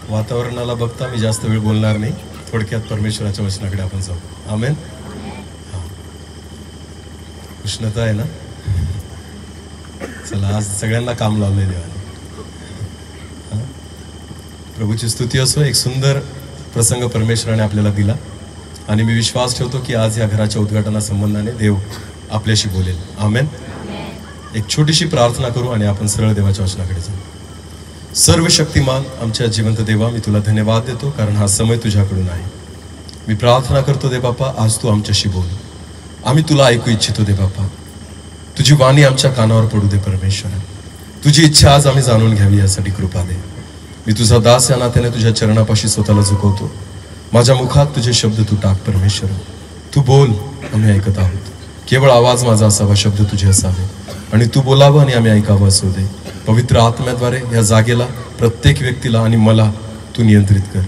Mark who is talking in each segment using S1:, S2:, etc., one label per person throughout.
S1: वातावरणाला बघता मी जास्त वेळ बोलणार नाही, थोडक्यात परमेश्वराच्या वचनाकडे आपण जाऊ. आमेन. उष्णता आहे ना, चला आज सगळ्यांना काम लावलंय देवाने. प्रभूची स्तुती असो. एक सुंदर प्रसंग परमेश्वराने आपल्याला दिला आणि मी विश्वास ठेवतो की आज या घराच्या उद्घाटना संबंधाने देव आपल्याशी बोलेल. आमेन. एक छोटीशी प्रार्थना करू आणि आपण सरळ देवाच्या वचनाकडे जाऊ. सर्व शक्तिमान आमच्या जिवंत देवा, मी तुला धन्यवाद देतो कारण हा समय तुझ्याकडून आहे. मी प्रार्थना करतो दे बापा, आज तू आमच्याशी बोल. आम्ही तुला ऐकू इच्छितो दे बापा. तुझी वाणी आमच्या कानावर पडू दे परमेश्वरा. तुझी इच्छा आज आम्ही जाणून घ्यावी यासाठी कृपा दे. मी तुझा दास या नात्याने तुझ्या चरणापाशी स्वतःला झुकवतो. माझ्या मुखात तुझे शब्द तू टाक परमेश्वर. तू बोल, आम्ही ऐकत आहोत. केवळ आवाज माझा असावा, शब्द तुझे असावे आणि तू बोलावं आणि आम्ही ऐकावं असू दे. पवित्र आत्म्याद्वारे या जागेला, प्रत्येक व्यक्तीला आणि मला तू नियंत्रित कर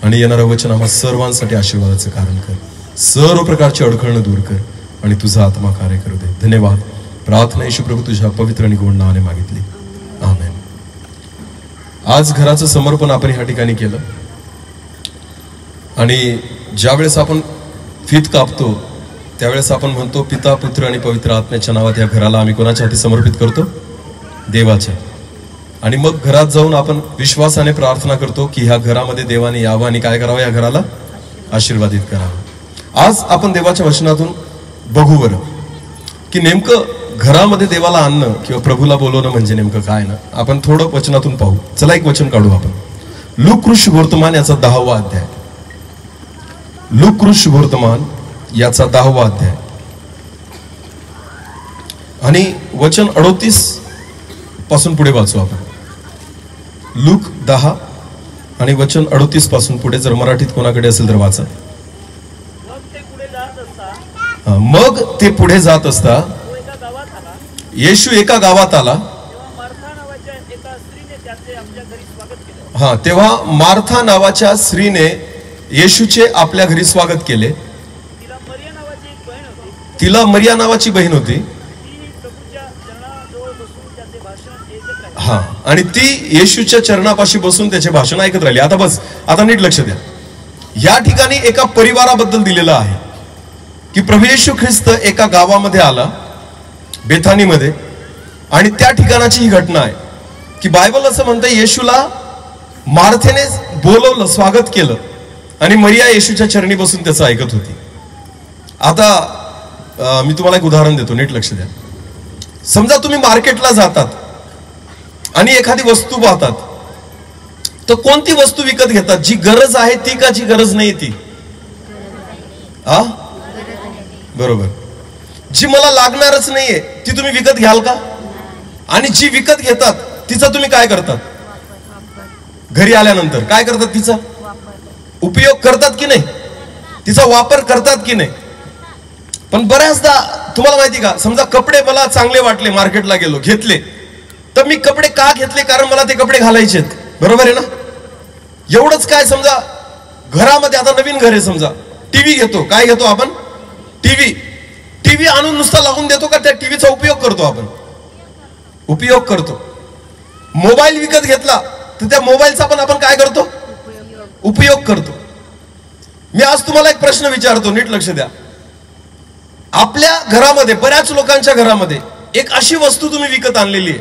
S1: आणि येणारं वचन आम्हा सर्वांसाठी आशीर्वादाचं कारण कर. सर्व प्रकारची अडखळणं दूर कर आणि तुझा आत्मा कार्य करू दे. धन्यवाद. प्रार्थना येशू प्रभू तुझ्या पवित्र आणि गोड नावाने मागितली. आमेन. आज घराचं समर्पण आपण ह्या ठिकाणी केलं आणि ज्यावेळेस आपण फीत कापतो त्यावेळेस आपण म्हणतो, पिता, पुत्र आणि पवित्र आत्म्याच्या नावात या घराला आम्ही कोणाच्या हाती समर्पित करतो? देवाच्या. आणि मग घरात जाऊन आपण विश्वासाने प्रार्थना करतो की ह्या घरामध्ये देवाने यावं आणि काय करावं? या घराला आशीर्वादित करावं. आज आपण देवाच्या वचनातून बघू बरं की नेमकं घरामध्ये देवाला आणणं किंवा प्रभूला बोलवणं म्हणजे नेमकं काय ना. आपण थोडं वचनातून पाहू. चला एक वचन काढू आपण. लूक वर्तमान याचा 10वा अध्याय. लूक वर्तमान याचा 10वा अध्याय आणि वचन 38 पासून पुढे वाचू आपण. लूक 10 आणि वचन 38 पासून पुढे. जर मराठीत कोणाकडे असेल तर वाचा. मग ते पुढे जात असता येशू एका गावात आला. तेव्हा मार्था नावाच्या स्त्रीने येशूचे आपल्या घरी स्वागत केले. तिला मरिया नावाची बहीण होती. आणि ती येशूच्या चरणापाशी बसून त्याचे भाषण ऐकत राहिली. आता बस, आता नीट लक्ष द्या. या ठिकाणी एका परिवाराबद्दल दिलेलं आहे की प्रभू येशू ख्रिस्त एका गावामध्ये आला, बेथानीमध्ये, आणि त्या ठिकाणाची ही घटना आहे की बायबल असं म्हणतं, येशूला मार्थेने बोलवलं, स्वागत केलं आणि मरिया येशूच्या चरणी बसून त्याचं ऐकत होती. आता मी तुम्हाला एक उदाहरण देतो, नीट लक्ष द्या. समजा तुम्ही मार्केटला जातात आणि एखादी वस्तू पाहतात, तर कोणती वस्तू विकत घेतात? जी गरज आहे ती का जी गरज नाही ती? बरोबर. जी मला लागणारच नाहीये ती तुम्ही विकत घ्याल का? आणि जी विकत घेतात तिचा तुम्ही काय करतात? घरी आल्यानंतर काय करतात? तिचा उपयोग करतात की नाही? तिचा वापर करतात की नाही? पण बऱ्याचदा तुम्हाला माहिती का, समजा कपडे मला चांगले वाटले, मार्केटला गेलो, घेतले, तर मी कपडे का घेतले? कारण मला ते कपडे घालायचे आहेत. बरोबर आहे ना? एवढंच काय, समजा घरामध्ये आता नवीन घर आहे, समजा टीव्ही घेतो. काय घेतो आपण? टीव्ही आणून नुसता लावून देतो का? त्या टीव्हीचा उपयोग करतो आपण? उपयोग करतो. मोबाईल विकत घेतला तर त्या मोबाईलचा पण आपण काय करतो? उपयोग करतो. मी आज तुम्हाला एक प्रश्न विचारतो, नीट लक्ष द्या. आपल्या घरामध्ये, बऱ्याच लोकांच्या घरामध्ये एक अशी वस्तू तुम्ही विकत आणलेली आहे,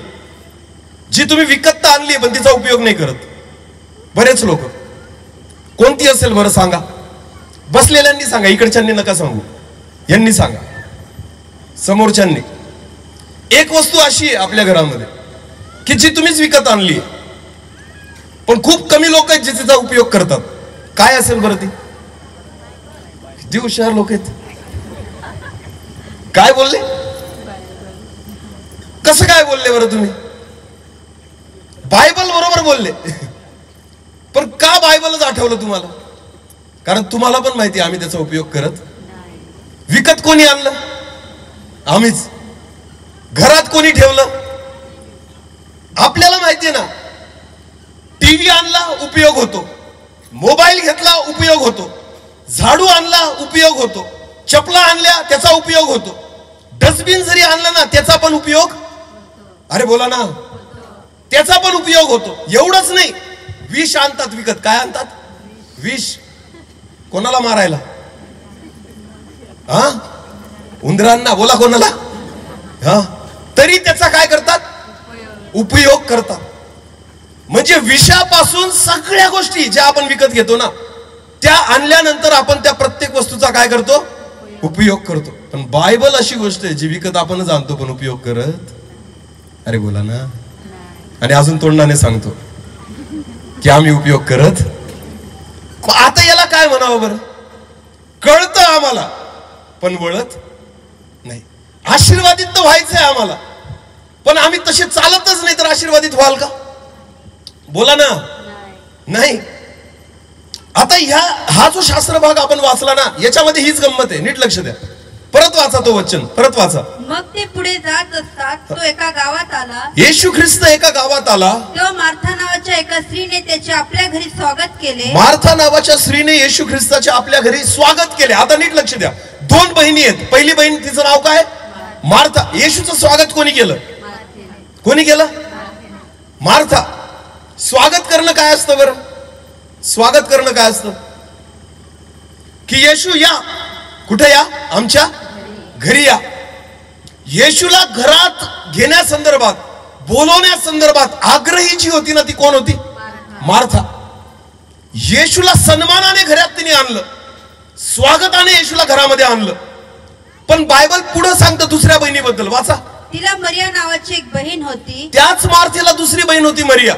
S1: जी तुम्ही विकत तर आणली पण तिचा उपयोग नाही करत. बरेच लोक. कोणती असेल बरं सांगा? बसलेल्यांनी सांगा, इकडच्यांनी नका सांगू, यांनी सांगा, समोरच्यांनी. एक वस्तू अशी आहे आपल्या घरामध्ये की जी तुम्हीच विकत आणली पण खूप कमी लोक आहेत जे तिचा उपयोग करतात. काय असेल बरं ती? किती हुशार लोक आहेत. काय बोलले? कसं काय बोलले बरं तुम्ही? बायबल बरोबर बोलले. पण का बायबलच आठवलं तुम्हाला? कारण तुम्हाला पण माहिती आम्ही त्याचा उपयोग करत. विकत कोणी आणलं? आम्हीच. घरात कोणी ठेवलं? आपल्याला माहितीये ना. टीव्ही आणला, उपयोग होतो. मोबाईल घेतला, उपयोग होतो. झाडू आणला, उपयोग होतो. चपला आणल्या, त्याचा उपयोग होतो. डस्टबिन जरी आणलं ना, त्याचा पण उपयोग, अरे बोला ना, त्याचा पण उपयोग होतो. एवढंच नाही, विष आणतात विकत. काय आणतात? विष. कोणाला मारायला? हा, उंदरांना. बोला कोणाला? हा, तरी त्याचा काय करतात? उपयोग करतात. म्हणजे विषापासून सगळ्या गोष्टी ज्या आपण विकत घेतो ना, त्या आणल्यानंतर आपण त्या प्रत्येक वस्तूचा काय करतो? उपयोग करतो. पण बायबल अशी गोष्ट आहे जी विकत आपणच आणतो पण उपयोग करत. अरे बोला ना. आणि अजून तोंडाने सांगतो की आम्ही उपयोग करत. आता याला काय म्हणावं बरं? कळतं आम्हाला पण वळत नाही. आशीर्वादित तर व्हायचंय आम्हाला, पण आम्ही तसे चालतच नाही, तर आशीर्वादित व्हाल का? बोला ना. नाही. आता हा जो शास्त्र भाग आपण वाचला ना, याच्यामध्ये हीच गंमत आहे. नीट लक्ष द्या. परत वाचा तो वचन, परत वाचा.
S2: मग ते पुढे जात असतात तो एका गावात आला.
S1: येशू ख्रिस्त एका गावात आला.
S2: तेव्हा मार्था नावाच्या एका स्त्रीने त्याचे आपल्या घरी स्वागत केले.
S1: मार्था नावाच्या स्त्रीने येशू ख्रिस्ताच्या आपल्या घरी स्वागत केले. आता नीट लक्ष द्या. दोन बहिणी आहेत. पहिली बहीण, तिचं नाव काय? मार्था. येशूचं स्वागत कोणी केलं? कोणी केलं? मार्था. स्वागत करणं काय असतं बरं? स्वागत करणं काय असतं? की येशू या. कुठे या? आमच्या घरी या. येशूला घरात घेण्यासंदर्भात, बोलवण्यासंदर्भात आग्रही जी होती ना, ती कोण होती? मार्था. येशूला सन्मानाने घरात तिने आणलं, स्वागताने येशूला घरामध्ये आणलं. पण बायबल पुढे सांगतं दुसऱ्या बहिणीबद्दल. वाचा.
S2: तिला मरिया नावाची एक बहीण होती.
S1: त्याच मार्थेला दुसरी बहीण होती मरिया.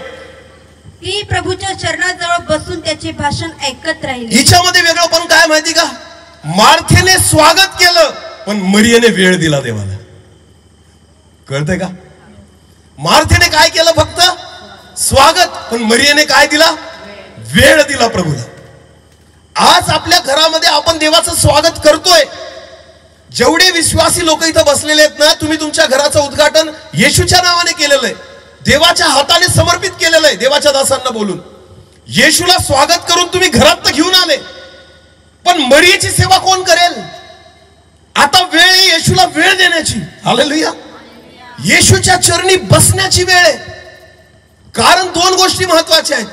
S2: ती प्रभूच्या चरणाजवळ बसून त्याचे भाषण ऐकत राहिली.
S1: हिच्यामध्ये वेगळं पण काय माहिती का? मार्थेने स्वागत केलं पण मरियाने वेळ दिला देवाला. कळतंय का? मार्थेने काय केलं? फक्त स्वागत. पण मरियाने काय दिला? वेळ दिला प्रभूला. आज आपल्या घरामध्ये आपण देवाचं स्वागत करतोय. जेवढे विश्वासी लोक इथं बसलेले आहेत ना, तुम्ही तुमच्या घराचं उद्घाटन येशूच्या नावाने केलेलं आहे, देवाच्या हाताने समर्पित केलेलं आहे. देवाच्या दासांना बोलून येशूला स्वागत करून तुम्ही घरात तर घेऊन आले, पण मरियेची सेवा कोण करेल? आता वेळ आहे येशूला वेळ देण्याची. हालेलुया. येशूच्या चरणी बसण्याची वेळ आहे. कारण दोन गोष्टी महत्वाच्या आहेत.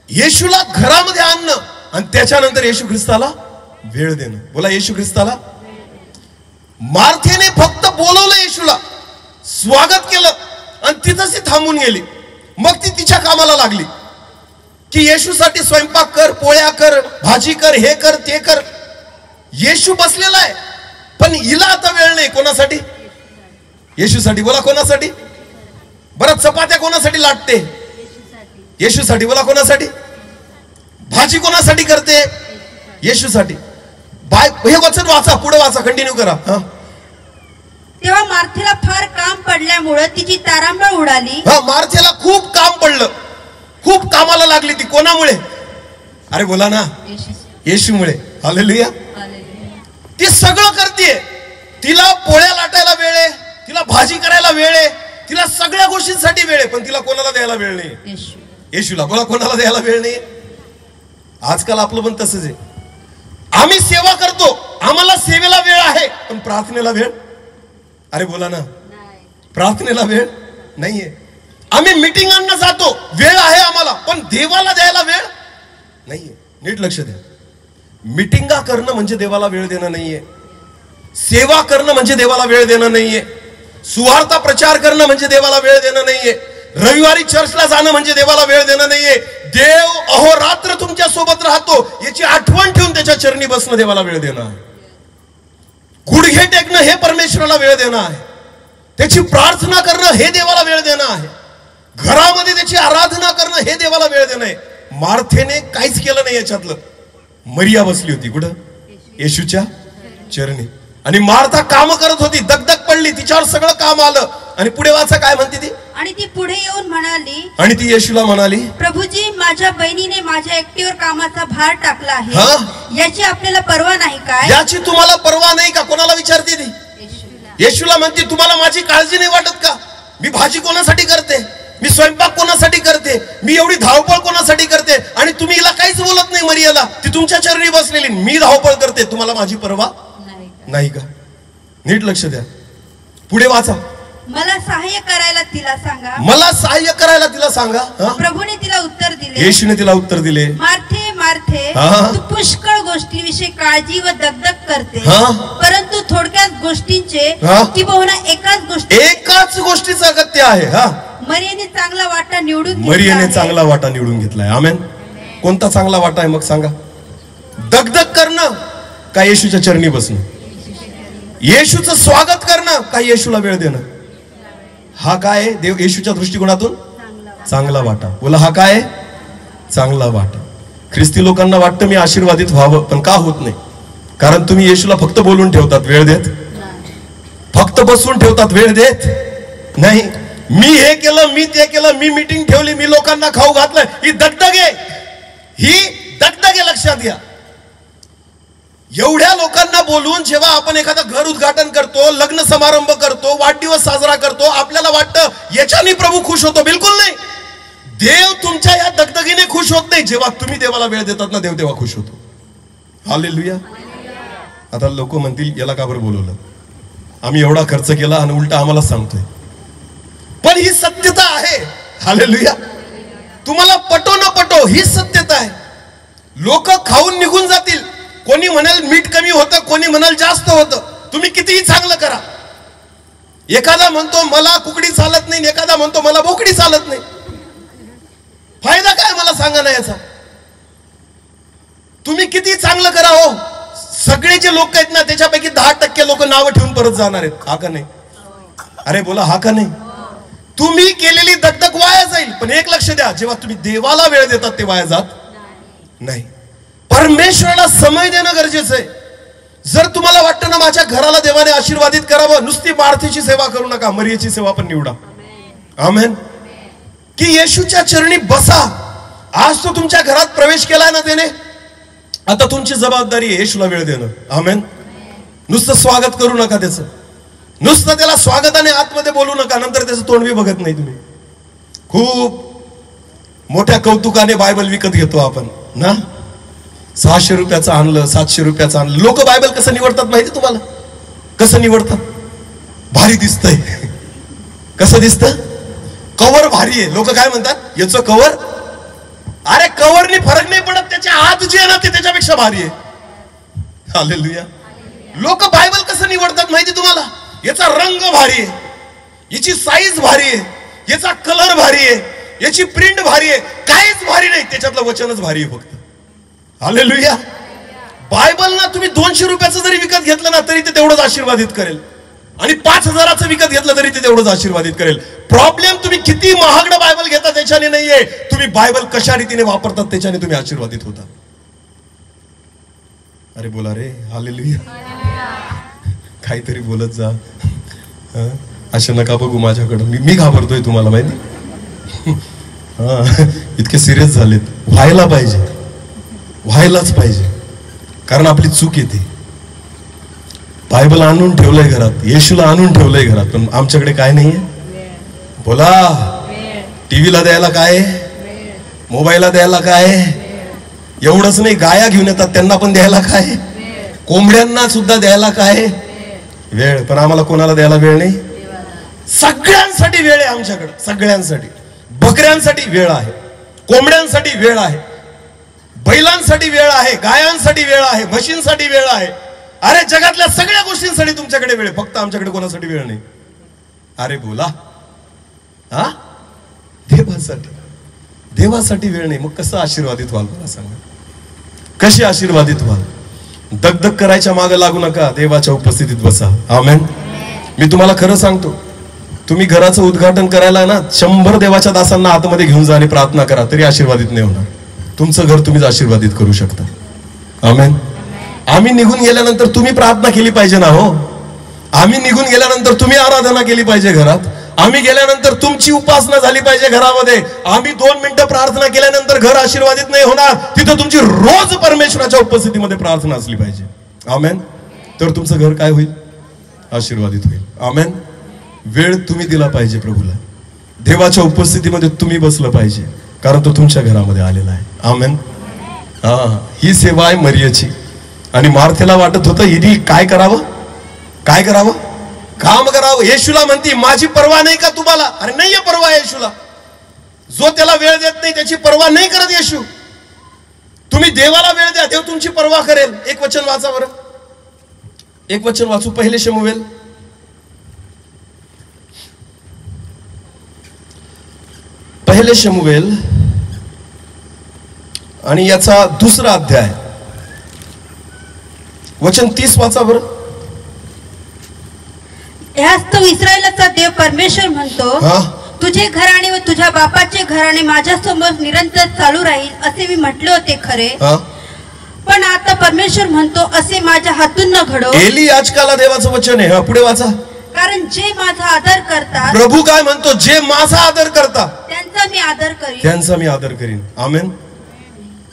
S1: येशूला घरामध्ये आणणं आणि त्याच्यानंतर येशू ख्रिस्ताला वेळ देणं. बोला येशू ख्रिस्ताला. मार्थेने फक्त बोलवलं येशूला, स्वागत केलं आणि तिथंच ती थांबून गेली. मग ती तिच्या कामाला लागली की येशूसाठी स्वयंपाक कर, पोळ्या कर, भाजी कर, हे कर, ते कर. येशू बसलेला आहे पण हिला आता वेळ नाही. कोणासाठी? येशूसाठी. बोला कोणासाठी? बरं, चपात्या कोणासाठी लाटते? येशूसाठी. बोला कोणासाठी? भाजी कोणासाठी करते? येशूसाठी. हे वचन वाचा, पुढे वाचा, कंटिन्यू करा.
S2: तेव्हा मार्थेला फार काम पडल्यामुळे तिची तारांबळ उडाली.
S1: हा, मार्थेला खूप काम पडलं, खूप कामाला लागली ती. कोणामुळे? अरे बोला ना. येशूमुळे. हालेलुया. ती सगळं करते. तिला पोळ्या लाटायला वेळ आहे, तिला भाजी करायला वेळ आहे, तिला सगळ्या गोष्टींसाठी वेळ आहे, पण तिला कोणाला द्यायला वेळ नाही? येशूला. बोला कोणाला द्यायला वेळ नाही? आजकाल आपलं पण तसंच आहे. आम्ही सेवा करतो, आम्हाला सेवेला वेळ आहे, पण प्रार्थनेला वेळ? अरे बोला ना. प्रार्थनेला वेळ नाहीये. आम्ही मीटिंगांना जातो, वेळ आहे आम्हाला, पण देवाला द्यायला वेळ नाहीये. नीट लक्ष द्या. मीटिंगा करणं म्हणजे देवाला वेळ देणं नाहीये. सेवा करणं म्हणजे देवाला वेळ देणं नाहीये. सुवार्ता प्रचार करणं म्हणजे देवाला वेळ देणं नाहीये. रविवारी चर्चला जाणं म्हणजे देवाला वेळ देणं नाहीये. देव अहोरात्र तुमच्या सोबत राहतो याची आठवण ठेवून त्याच्या चरणी बसणं देवाला वेळ देणं आहे. गुडघे टेकणं हे परमेश्वराला वेळ देणं आहे. त्याची प्रार्थना करणं हे देवाला वेळ देणं आहे. घरामध्ये त्याची आराधना करणं हे देवाला वेळ देणं आहे. मार्थेने काहीच केलं नाही याच्यातलं. मरिया बसली होती कुठं? येशूच्या चरणी. आणि मार्था काम करत होती, दगदग पडली, तिच्यावर सगळं काम आलं. आणि पुढे वाचा, काय म्हणते ती?
S2: आणि ती पुढे येऊन म्हणाली,
S1: आणि ती येशूला म्हणाली,
S2: प्रभूजी, माझ्या बहिणीने माझ्या एकटीवर कामाचा भार टाकला आहे, याची आपल्याला पर्वा नाही काय?
S1: याची तुम्हाला पर्वा नाही का? कोणाला विचारते ती? येशूला म्हणते, तुम्हाला माझी काळजी नाही वाटत का? मी भाजी कोणासाठी करते, मी स्वयंपाक कोणासाठी करते, मी एवढी धावपळ कोणासाठी करते, आणि तुम्ही हिला काहीच बोलत नाही. मरियाला, ती तुमच्या चरणी बसलेली, मी धावपळ करते, तुम्हाला माझी पर्वा नाही का? नीट लक्ष द्या. पुढे वाचा.
S2: मला सहाय्य करायला तिला सांगा.
S1: मला सहाय्य करायला तिला सांगा.
S2: प्रभूने तिला उत्तर दिले.
S1: येशूने तिला उत्तर दिले,
S2: मार्थे मार्थे, तू पुष्कळ गोष्टींविषयी काळजी व दगदग करते, परंतु थोडक्यात गोष्टींचे किंबहुना एकाच
S1: गोष्टीचं अगत्य आहे.
S2: मरियेने चांगला वाटा निवडून
S1: मरियेने चांगला वाटा निवडून घेतलाय. आमेन. कोणता चांगला वाटा आहे मग सांगा? दगदग करणं का येशूच्या चरणी बसणं? येशूचं स्वागत करणं का येशूला वेळ देणं? हा काय देव येशूच्या दृष्टिकोनातून चांगला वाटा. बोला, हा काय चांगला वाटा. ख्रिस्ती लोकांना वाटतं मी आशीर्वादित व्हावं, पण का होत नाही? कारण तुम्ही येशूला फक्त बोलून ठेवतात, वेळ देत. फक्त बसवून ठेवतात, वेळ देत नाही. मी हे केलं, मी ते केलं, मी मीटिंग ठेवली, मी लोकांना खाऊ घातलं. ही दगदग आहे, ही दगदग आहे. लक्षात घ्या. एवढ्या लोकांना बोलून जेव्हा आपण एखादं घर उद्घाटन करतो, लग्न समारंभ करतो, वाढदिवस साजरा करतो, आपल्याला वाटतं याच्याने प्रभू खुश होतो. बिलकुल नाही. देव तुमच्या या दगदगीने खुश होत नाही. जेव्हा तुम्ही देवाला वेळ देतात ना, देव तेव्हा खुश होतो. हालेलुया. आता लोक म्हणतील याला का बरं बोलवलं? आम्ही एवढा खर्च केला आणि उलटा आम्हाला सांगतोय. पण ही सत्यता आहे. हालेलुया. तुम्हाला पटो न पटो ही सत्यता आहे. लोक खाऊन निघून जातील. कोणी म्हणाल मीठ कमी होतं, कोणी म्हणाल जास्त होतं. तुम्ही कितीही चांगलं करा. एखादा म्हणतो मला कुकडी चालत नाही, एखादा म्हणतो मला बोकडी चालत नाही. फायदा काय मला सांगा ना याचा? तुम्ही किती चांगलं करा हो, सगळे जे लोक आहेत ना त्याच्यापैकी 10% लोक नावं ठेवून परत जाणार आहेत. हा का नाही? अरे बोला, हा का नाही? तुम्ही केलेली दगदग वाया जाईल. पण एक लक्ष द्या, जेव्हा तुम्ही देवाला वेळ देतात ते वाया जात नाही. परमेश्वराला समय देणं गरजेचं आहे. जर तुम्हाला वाटतं ना माझ्या घराला देवाने आशीर्वादित करावं, नुसती मार्थेची सेवा करू नका, मरियेची सेवा पण निवडा. आमेन. की येशूच्या चरणी बसा. आज तो तुमच्या घरात प्रवेश केलाय ना त्याने, आता तुमची जबाबदारी आहे येशूला वेळ देणं. आमेन. नुसतं स्वागत करू नका त्याचं, नुसतं त्याला स्वागताने आतमध्ये बोलू नका, नंतर त्याचं तोंड बी बघत नाही तुम्ही. खूप मोठ्या कौतुकाने बायबल विकत घेतो आपण ना. 600 रुपयाचं आणलं, 700 रुपयाचं आणलं. लोक बायबल कसं निवडतात माहिती तुम्हाला? कसं निवडतात? भारी दिसतंय. कसं दिसतं? कव्हर भारी आहे. लोक काय म्हणतात? याचं कव्हर. अरे कव्हरनी फरक नाही पडत, त्याच्या आत जे आहे ना ते त्याच्यापेक्षा भारी आहे. हालेलुया. लोक बायबल कसं निवडतात माहिती तुम्हाला? याचा रंग भारी आहे, याची साईज भारी आहे, याचा कलर भारी आहे, याची प्रिंट भारी आहे. काहीच भारी नाही, त्याच्यातलं वचनच भारी आहे फक्त. हालेलुया. बायबल ना तुम्ही 200 रुपयाचं जरी विकत घेतलं ना तरी ते तेवढंच आशीर्वादित करेल, आणि 5000चं विकत घेतलं तरी ते तेवढंच आशीर्वादित करेल. प्रॉब्लेम तुम्ही किती महागडं बायबल घेता त्याच्याने नाहीये, तुम्ही बायबल कशा रीतीने वापरतात त्याच्याने तुम्ही आशीर्वादित होता. अरे बोला रे. हालेलुया. काहीतरी बोलत जा. अशा नका बघू माझ्याकडं, मी घाबरतोय तुम्हाला माहिती. इतके सिरियस झालेत. व्हायला पाहिजे, व्हायलाच पाहिजे, कारण आपली चूक येते. बायबल आणून ठेवलंय घरात, येशूला आणून ठेवलंय घरात, पण आमच्याकडे काय नाहीये. बोला. टीव्हीला द्यायला काय, मोबाईलला द्यायला काय, एवढंच नाही गाया घेऊन येतात त्यांना पण द्यायला काय, कोंबड्यांना सुद्धा द्यायला काय वेळ. पण आम्हाला कोणाला द्यायला वेळ नाही. सगळ्यांसाठी वेळ आहे आमच्याकडे, सगळ्यांसाठी. बकऱ्यांसाठी वेळ आहे, कोंबड्यांसाठी वेळ आहे, बैलांसाठी वेळ आहे, गायांसाठी वेळ आहे, म्हशींसाठी वेळ आहे. अरे जगातल्या सगळ्या गोष्टींसाठी तुमच्याकडे वेळ, फक्त आमच्याकडे कोणासाठी वेळ नाही. अरे बोला. हा देवासाठी, देवासाठी वेळ नाही. मग कसं आशीर्वादित व्हाल मला सांगा? कशी आशीर्वादित व्हाल? दगदग करायच्या मागे लागू नका, देवाच्या उपस्थितीत बसा. आमेन. मी तुम्हाला खरं सांगतो, तुम्ही घराचं उद्घाटन करायला ना 100 देवाच्या दासांना आतमध्ये घेऊन जा आणि प्रार्थना करा तरी आशीर्वादित नाही होणार. तुमचं घर तुम्हीच आशीर्वादित करू शकता. आमेन. आम्ही निघून गेल्यानंतर तुम्ही प्रार्थना केली पाहिजे ना हो. आम्ही निघून गेल्यानंतर तुम्ही आराधना केली पाहिजे घरात. आम्ही गेल्यानंतर तुमची उपासना झाली पाहिजे घरामध्ये. आम्ही 2 मिनिटं प्रार्थना केल्यानंतर घर आशीर्वादित नाही होणार. तिथं तुमची रोज परमेश्वराच्या उपस्थितीमध्ये प्रार्थना असली पाहिजे. आमेन. तर तुमचं घर काय होईल? आशीर्वादित होईल. आमेन. वेळ तुम्ही दिला पाहिजे प्रभूला. देवाच्या उपस्थितीमध्ये तुम्ही बसलं पाहिजे, कारण तो तुमच्या घरामध्ये आलेला आहे. आमेन. ही सेवा आहे मरियेची. आणि मार्थेला वाटत होतं हिने काय करावं, काय करावं. काम करावं. येशूला म्हणती माझी पर्वा नाही का तुम्हाला? अरे नाहीये पर्वा येशूला. जो त्याला वेळ देत नाही त्याची पर्वा नाही करत येशू. तुम्ही देवाला वेळ द्या, देव तुमची पर्वा करेल. एक वचन वाचा बरं, एक वचन वाचू. पहिले शमूएल, पहिले शमूएल आणि याचा दुसरा अध्याय वचन 30 वाचा बरं.
S2: ह्याच तो इस्रायलाचा देव परमेश्वर म्हणतो, तुझे घराणे व तुझ्या बापाचे घराणे माझ्या समोर निरंतर चालू राहील असे मी म्हटले होते खरे, पण आता परमेश्वर म्हणतो असे माझ्या हातून न घडो.
S1: एली याजकाला देवाचं वचन आहे. पुढे वाचा.
S2: कारण जे माझा आदर करतात,
S1: प्रभू काय म्हणतो? जे माझा आदर करतात
S2: त्यांचा मी आदर करीन,
S1: त्यांचा मी आदर करीन. आमेन.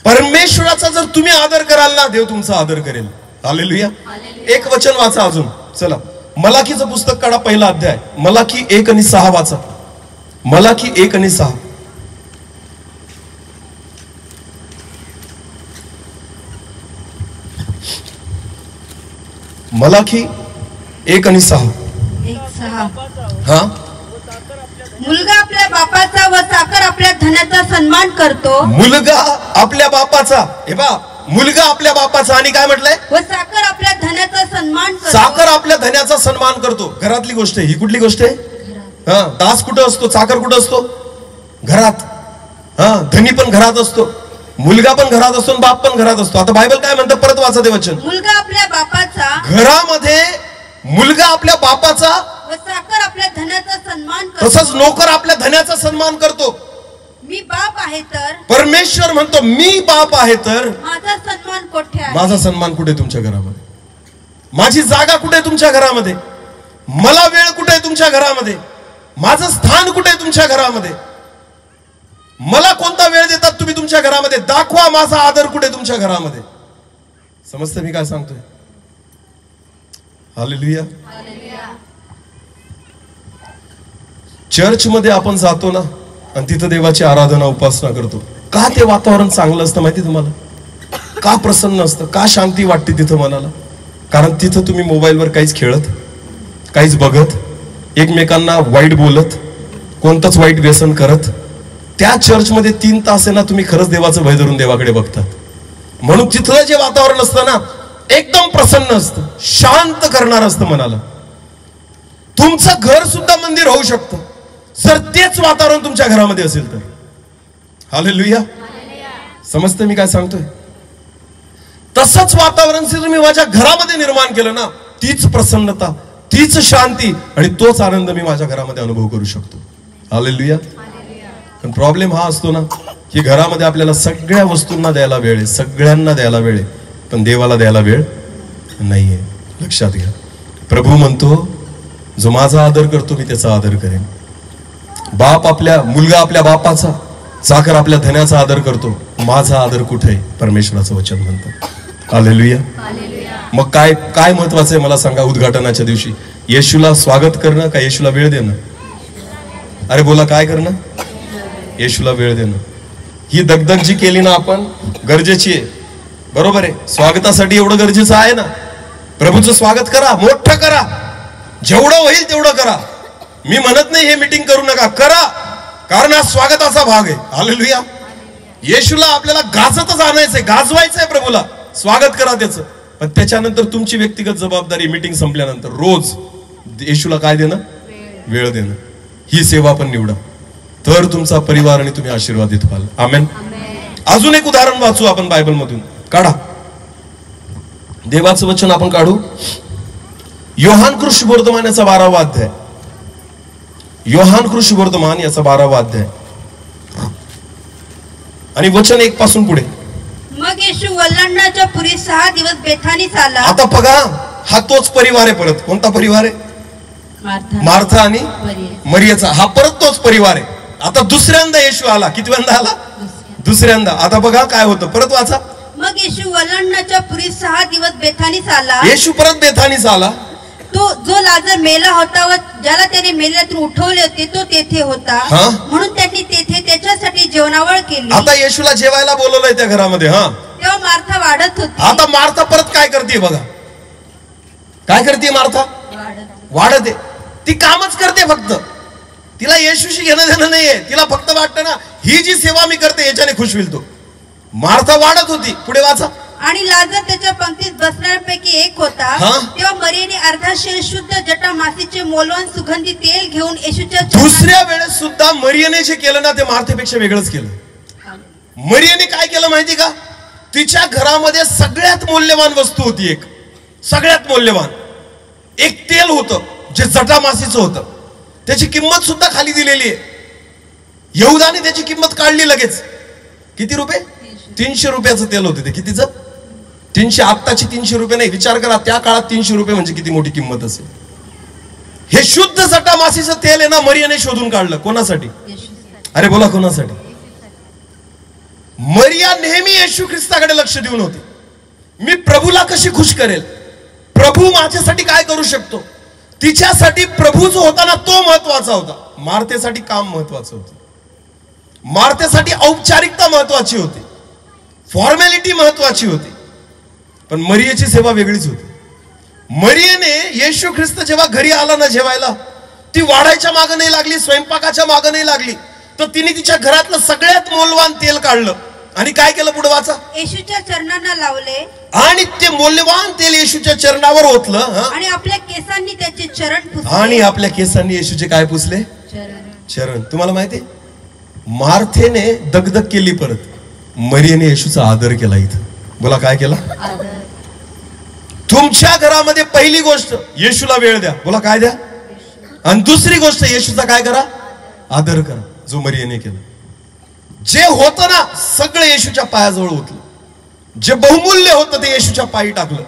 S1: परमेश्वराचा जर तुम्ही आदर कराल ना, देव तुमचा आदर करेल. हालेलुया. एक वचन वाचा अजून. चला, मलाकीचं पुस्तक काढा, पहिला अध्याय. मलाकी 1 आणि 6 वाचा. मलाकी 1 आणि 6. मलाकी 1 आणि 6. हा.
S2: मुलगा आपल्या बापाचा व साखर आपल्या धनाचा सन्मान करतो.
S1: मुलगा आपल्या बापाचा, हे बा, मुलगा आपल्या बापाचा आणि काय म्हटलंय?
S2: व साखर आपल्या धनाचा सन्मान करतो.
S1: साखर आपल्या धनाचा सन्मान करतो. घरातली गोष्ट आहे ही. कुठली गोष्ट आहे? हा. दास कुठं असतो? साखर कुठं असतो? घरात. हा. धनी पण घरात असतो, मुलगा पण घरात असतो, बाप पण घरात असतो. आता बायबल काय म्हणतं? परत वाचा ते वचन.
S2: मुलगा आपल्या बापाचा,
S1: घरामध्ये मुलगा आपल्या बापाचा
S2: व साखर आपल्या धनाचा सन्मान करतो.
S1: तसंच नोकर आपल्या धनाचा सन्मान करतो.
S2: मी बाप आहे तर,
S1: परमेश्वर म्हणतो मी बाप आहे तर
S2: माझा सन्मान कोठे आहे?
S1: माझा सन्मान कुठे तुमच्या घरामध्ये? माझी जागा कुठे तुमच्या घरामध्ये? मला वेळ कुठे तुमच्या घरामध्ये? माझं स्थान कुठे तुमच्या घरामध्ये? मला कोणता वेळ देतात तुम्ही तुमच्या घरामध्ये? दाखवा माझा आदर कुठे तुमच्या घरामध्ये. समजतं मी काय सांगतोय? हालेलुया. चर्च मध्ये आपण जातो ना आणि तिथं देवाची आराधना उपासना करतो. का ते वातावरण चांगलं असतं माहिती तुम्हाला? का प्रसन्न असतं? का शांती वाटते तिथं मनाला? कारण तिथं तुम्ही मोबाईलवर काहीच खेळत, काहीच बघत, एकमेकांना वाईट बोलत, कोणतंच वाईट व्यसन करत. त्या चर्चमध्ये 3 तास आहे ना, तुम्ही खरंच देवाचं भय धरून देवाकडे बघतात. म्हणून तिथलं जे वातावरण असतं ना, एकदम प्रसन्न असतं, शांत करणार असतं मनाला. तुमचं घर सुद्धा मंदिर होऊ शकतं जर तेच वातावरण तुमच्या घरामध्ये असेल तर. हालेलुया. समजतं मी काय सांगतोय? तसंच वातावरण जर तुम्ही माझ्या घरामध्ये निर्माण केलं ना, तीच प्रसन्नता, तीच शांती आणि तोच आनंद मी माझ्या घरामध्ये अनुभव करू शकतो. हालेलुया. पण प्रॉब्लेम हा असतो ना की घरामध्ये आपल्याला सगळ्या वस्तूंना द्यायला वेळ आहे, सगळ्यांना द्यायला वेळ आहे, पण देवाला द्यायला वेळ नाहीये. लक्षात घ्या. प्रभू म्हणतो जो माझा आदर करतो मी त्याचा आदर करेन. मुलगा आपल्या बापाचा, साखर आपल्या धनाचा आदर करतो. माझा आदर कुठे आहे? परमेश्वराचं वचन म्हणतं. हालेलुया. मग काय काय महत्वाचं आहे मला सांगा? उद्घाटनाच्या दिवशी येशूला स्वागत करणं का येशूला वेळ देणं? अरे बोला, काय करणं? येशूला वेळ देणं. ही दगदग जी केली ना आपण, गरजेची आहे. बरोबर आहे. स्वागतासाठी एवढं गरजेचं आहे ना. प्रभूचं स्वागत करा, मोठं करा, जेवढं होईल तेवढं करा. मी म्हणत नाही हे मीटिंग करू नका, करा, कारण हा स्वागताचा भाग आहे. हालेलुया. येशूला आपल्याला गाजतच आणायचंय, गाजवायचंय प्रभूला. स्वागत करा त्याचं. पण त्याच्यानंतर तुमची व्यक्तिगत जबाबदारी, मीटिंग संपल्यानंतर रोज येशूला काय देणं? वेळ देणं. ही सेवा पण निवडा, तर तुमचा परिवार आणि तुम्ही आशीर्वादित व्हाल. आमेन. अजून एक उदाहरण वाचू आपण बायबल मधून. काढा देवाचं वचन, आपण काढू योहान कृषी वर्तमान याचा 12वा अध्याय. योहान कृषी वर्तमान याचा 12वा अध्याय आणि वचन 1 पासून पुढे.
S2: मग येशू वल्हांडणाच्या पुरी 6 दिवस बेथानीस आला.
S1: आता बघा, हा तोच परिवार आहे. परत कोणता परिवार आहे? मार्था आणि मरियाचा. हा परत तोच परिवार आहे. आता दुसऱ्यांदा येशू आला. कितव्यांदा आला? दुसऱ्यांदा. आता बघा काय होतं, परत वाचा.
S2: मग येशू वल्हांडणाच्या पुरी 6 दिवस बेथानीस आला.
S1: येशू परत बेथानीस आला.
S2: तो जो लाजर मेला होता व ज्याला त्याने मेल्यातून उठवले होते तो तेथे होता. म्हणून त्यांनी तेथे त्याच्यासाठी जेवणावळ केली.
S1: आता येशूला जेवायला बोलवलंय त्या घरामध्ये. हा.
S2: तेव्हा मार्था वाढत होती.
S1: आता मार्था परत काय करते बघा. काय करते मार्था? वाढते, ती कामच करते फक्त, तिला येशूशी घेणं देणं नाहीये, तिला फक्त वाटतं ना ही जी सेवा मी करते याच्याने खुश होईल तो. मार्था वाढत होती. पुढे वाचा.
S2: आणि लाजर त्याच्या पंक्तीत बसणाऱ्यांपैकी एक होता. तेव्हा मरियेने अर्धा शेर शुद्ध जटामासीचे मौल्यवान सुगंधी तेल घेऊन येशूच्या
S1: दुसऱ्या वेळेस सुद्धा मरियेने जे केलं ना ते मार्थेपेक्षा वेगळंच केलं. मरियेने काय केलं माहिती का? तिच्या घरामध्ये सगळ्यात मौल्यवान वस्तू होती, एक सगळ्यात मौल्यवान एक तेल होतं जे जटामासीचं होतं. त्याची किंमत सुद्धा खाली दिलेली आहे. यहुदाने त्याची किंमत काढली लगेच. किती रुपये? 300 रुपयाचं तेल होतं ते. कितीचं? 300. आत्ताची 300 रुपये नाही. विचार करा त्या काळात 300 रुपये म्हणजे किती मोठी किंमत असेल. हे शुद्ध जटामासीचं तेल आहे ना, मरियाने शोधून काढलं. कोणासाठी? अरे बोला, कोणासाठी? मरिया नेहमी येशू ख्रिस्ताकडे लक्ष देऊन होती. मी प्रभूला कशी खुश करेल, प्रभू माझ्यासाठी काय करू शकतो. तिच्यासाठी प्रभू जो होता ना तो महत्वाचा होता. मार्थेसाठी काम महत्वाचं होतं. मार्थेसाठी औपचारिकता महत्वाची होती, फॉर्मॅलिटी महत्वाची होती. पण मरियेची सेवा वेगळीच होती. मरियेने येशू ख्रिस्त जेव्हा घरी आला ना जेवायला, ती वाढायच्या मागे नाही लागली, स्वयंपाकाच्या मागे नाही लागली, तर तिने तिच्या घरातलं सगळ्यात मौल्यवान तेल काढलं आणि काय केलं? पुढे वाचा.
S2: येशूच्या चरणांना लावले
S1: आणि ते मौल्यवान तेल येशूच्या चरणावर ओतलं
S2: आणि आपल्या केसांनी त्याचे चरण पुसले.
S1: आणि आपल्या केसांनी येशूचे काय पुसले? चरण. तुम्हाला माहिती, मार्थेने दगदग केली, परत मरियेने येशूचा आदर केला. इथं बोला काय केला? तुमच्या घरामध्ये पहिली गोष्ट येशूला वेळ द्या. बोला काय द्या? आणि दुसरी गोष्ट येशूचा काय करा? आदर करा, जो मरियेने केलं. जे होतं ना सगळं येशूच्या पायाजवळ होतलं. जे बहुमूल्य होतं ते येशूच्या पायी टाकलं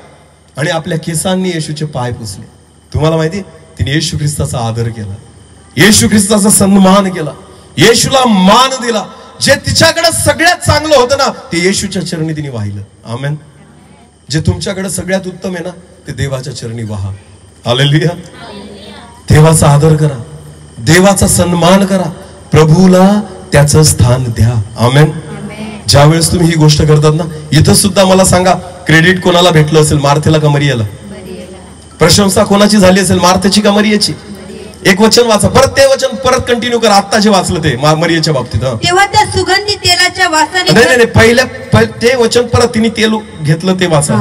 S1: आणि आपल्या केसांनी येशूचे पाय पुसले. तुम्हाला माहिती, तिने येशू ख्रिस्ताचा आदर केला, येशू ख्रिस्ताचा सन्मान केला, येशूला मान दिला. जे तिच्याकडे सगळ्यात चांगलं होतं ना ते येशूच्या चरणी तिने वाहिलं. आमेन. जे तुमच्याकडे सगळ्यात उत्तम आहे ना ते देवाच्या चरणी वाहा. हालेलुया. देवाचा आदर करा, देवाचा सन्मान करा, प्रभूला त्याचं स्थान द्या. आमेन. ज्यावेळेस तुम्ही ही गोष्ट करतात ना, इथं सुद्धा मला सांगा, क्रेडिट कोणाला भेटलं असेल? मार्थेला का मरियेला? प्रशंसा कोणाची झाली असेल? मार्थेची का मरियेची? एक वचन वाचा परत, ते वचन परत कंटिन्यू करा. आता जे वाचलं ते मरियेच्या बाबतीत.
S2: तेव्हा त्या सुगंधी तेलाच्या वासाने
S1: नाही पहिल्या ते वचन परत तिने तेल घेतलं ते वाचा.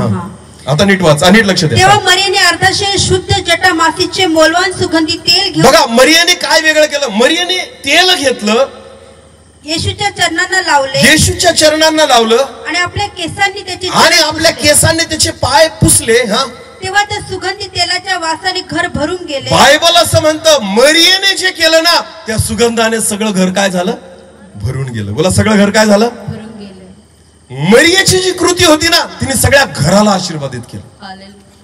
S1: आता नीट वाचा, नीट लक्ष द्या.
S2: तेव्हा मरियेने अर्धा शेर शुद्ध जटामासीचे मौल्यवान सुगंधी तेल घेऊन.
S1: बघा मरियेने काय वेगळं केलं. मरियेने तेल घेतलं,
S2: येशूच्या चरणांना लावले,
S1: येशूच्या चरणांना लावलं
S2: आणि आपल्या केसांनी त्याचे
S1: पाय पुसले.
S2: तेव्हा त्या सुगंधी तेलाच्या वासाने घर भरून गेले.
S1: बायबल असं म्हणतं, मरियेने जे केलं ना त्या सुगंधाने सगळं घर काय झालं? भरून गेलं. बोला, सगळं घर काय झालं?
S2: भरून गेलं.
S1: मरियेची जी कृती होती ना तिने सगळ्या घराला आशीर्वादित केलं.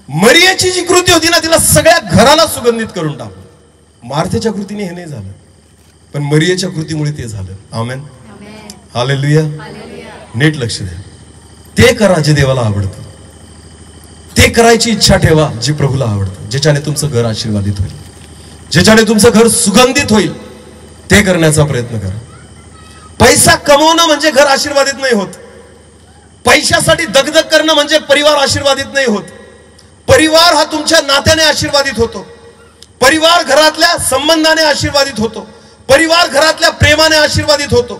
S1: मरियेची जी कृती होती ना तिला सगळ्या घराला सुगंधित करून टाकलं. मार्थेच्या कृतीने हे नाही झालं, पण मरियेच्या कृतीमुळे ते झालं. आमेन. हालेलुया. नीट लक्ष द्या. ते करा जे देवाला आवडतं, ते करायची इच्छा ठेवा जी प्रभूला आवडतं, ज्याच्याने तुमचं घर आशीर्वादित होईल, ज्याच्याने तुमचं घर सुगंधित होईल. ते करण्याचा प्रयत्न करा. पैसा कमवणं म्हणजे घर आशीर्वादित नाही होत. पैशासाठी दगदग करणं म्हणजे परिवार आशीर्वादित नाही होत. परिवार हा तुमच्या नात्याने आशीर्वादित होतो. परिवार घरातल्या संबंधाने आशीर्वादित होतो. परिवार घरातल्या प्रेमाने आशीर्वादित होतो.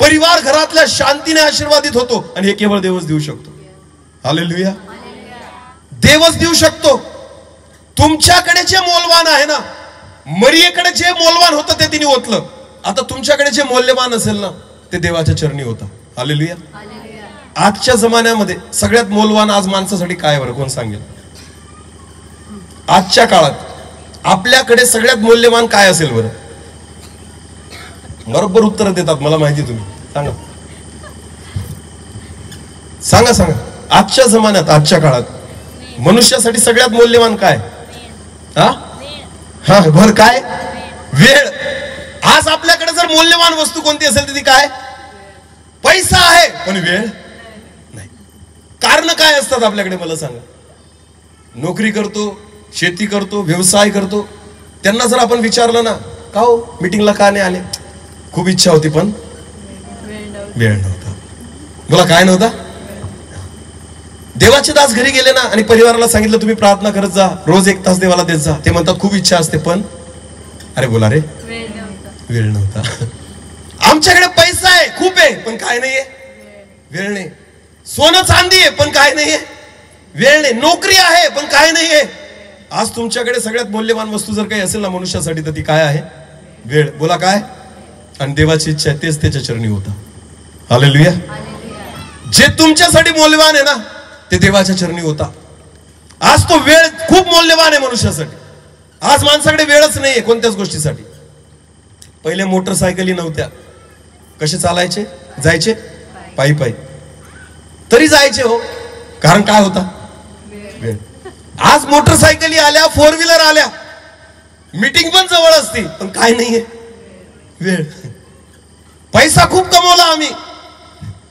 S1: परिवार घरातल्या शांतीने आशीर्वादित होतो. आणि हे केवळ देवच देऊ शकतो. हालेलुया. देवच देऊ शकतो. तुमच्याकडे जे मौल्यवान आहे ना, मरियेकडे जे मौल्यवान होतं ते तिने ओतलं. आता तुमच्याकडे जे मौल्यवान असेल ना ते देवाच्या चरणी होता. हालेलुया. आजच्या जमान्यामध्ये सगळ्यात मौल्यवान आज माणसासाठी काय बरं, कोण सांगेल? आजच्या काळात आपल्याकडे सगळ्यात मौल्यवान काय असेल बरं? बरोबर उत्तर देतात, मला माहिती. तुम्ही सांगा सांगा सांगा. आजच्या जमान्यात, आजच्या काळात मनुष्यासाठी सगळ्यात मौल्यवान काय? बर काय? वेळ. आज आपल्याकडे जर मौल्यवान वस्तू कोणती असेल तर ती काय? पैसा आहे, पण वेळ नाही. कारण काय असतात आपल्याकडे मला सांगा? नोकरी करतो, शेती करतो, व्यवसाय करतो. त्यांना जर आपण विचारलं ना, का हो मीटिंगला का नाही आले? खूप इच्छा होती पण वेळ नव्हता. बोला काय नव्हता? देवाचे दास घरी गेले ना आणि परिवाराला सांगितलं तुम्ही प्रार्थना करत जा, रोज 1 तास देवाला देत जा. ते म्हणतात खूप इच्छा असते पण अरे बोला रे वेळ नव्हता. आमच्याकडे पैसा आहे खूप आहे पण काय नाहीये, वेळ नाही. सोनं चांदी आहे पण काय नाहीये, वेळ नाही. नोकरी आहे पण काय नाहीये. आज तुमच्याकडे सगळ्यात मौल्यवान वस्तू जर काही असेल ना मनुष्यासाठी तर ती काय आहे? वेळ. बोला काय? आणि देवाची इच्छा आहे तेच त्याच्या चरणी होता. हालेलुया. जे तुमच्यासाठी मौल्यवान आहे ना ते देवाच्या चरणी होता. आज तो वेळ खूप मौल्यवान आहे मनुष्यासाठी. आज माणसाकडे वेळच नाहीये कोणत्याच गोष्टीसाठी. पहिले मोटरसायकली नव्हत्या, कसे चालायचे? जायचे पायी पायी, तरी जायचे हो, कारण काय होता? वेळ. आज मोटरसायकली आल्या, 4 व्हीलर आल्या, मीटिंग पण जवळ असती पण काय नाहीये? वेळ. पैसा खूप कमवला आम्ही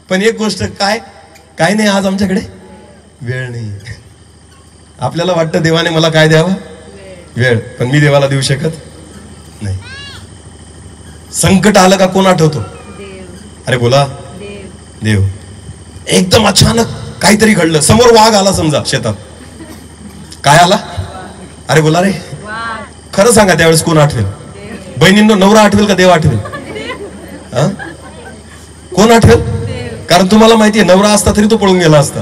S1: पण एक गोष्ट काय नाही आज आमच्याकडे? वेळ नाही. आपल्याला वाटतं देवाने मला काय द्यावा? वेळ. पण मी देवाला देऊ शकत नाही. संकट आलं का कोण आठवतो? अरे बोला देव. एकदम अचानक काहीतरी घडलं, समोर वाघ आला समजा शेतात, काय आला? अरे बोला रे, खरं सांगा त्यावेळेस कोण आठवेल? बहिणींनो, नवरा आठवेल का देव आठवेल? कोण आठवेल? कारण तुम्हाला माहितीये नवरा असता तरी तो पळून गेला असता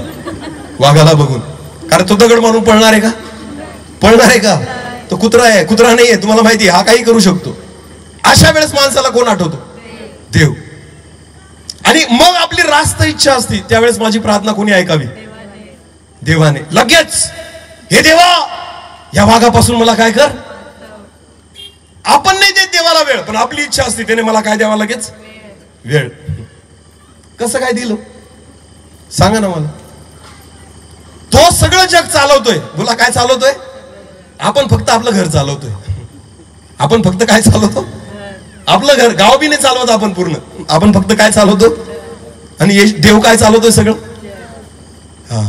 S1: वाघाला बघून. कारण तो दगड मारून पळणार आहे का? पळणार आहे का? तो कुत्रा आहे, कुत्रा नाहीये. तुम्हाला माहितीये हा काही करू शकतो. अशा वेळेस माणसाला कोण आठवतो? देव. आणि मग आपली रास्त इच्छा असती त्यावेळेस माझी प्रार्थना कोणी ऐकावी? देवाने. लगेच हे देवा या वाघापासून मला काय कर. आपण नाही देत देवाला वेळ, पण आपली इच्छा असते त्याने मला काय द्यावा? लगेच वेळ. कसं काय दिलं सांगा ना मला? तो सगळं जग चालवतोय. बोला काय चालवतोय? आपण फक्त आपलं घर चालवतोय. आपण फक्त काय चालवतो? आपलं घर. गाव बी नाही चालवत आपण पूर्ण. आपण फक्त काय चालवतो? आणि देव काय चालवतोय? सगळं. हा.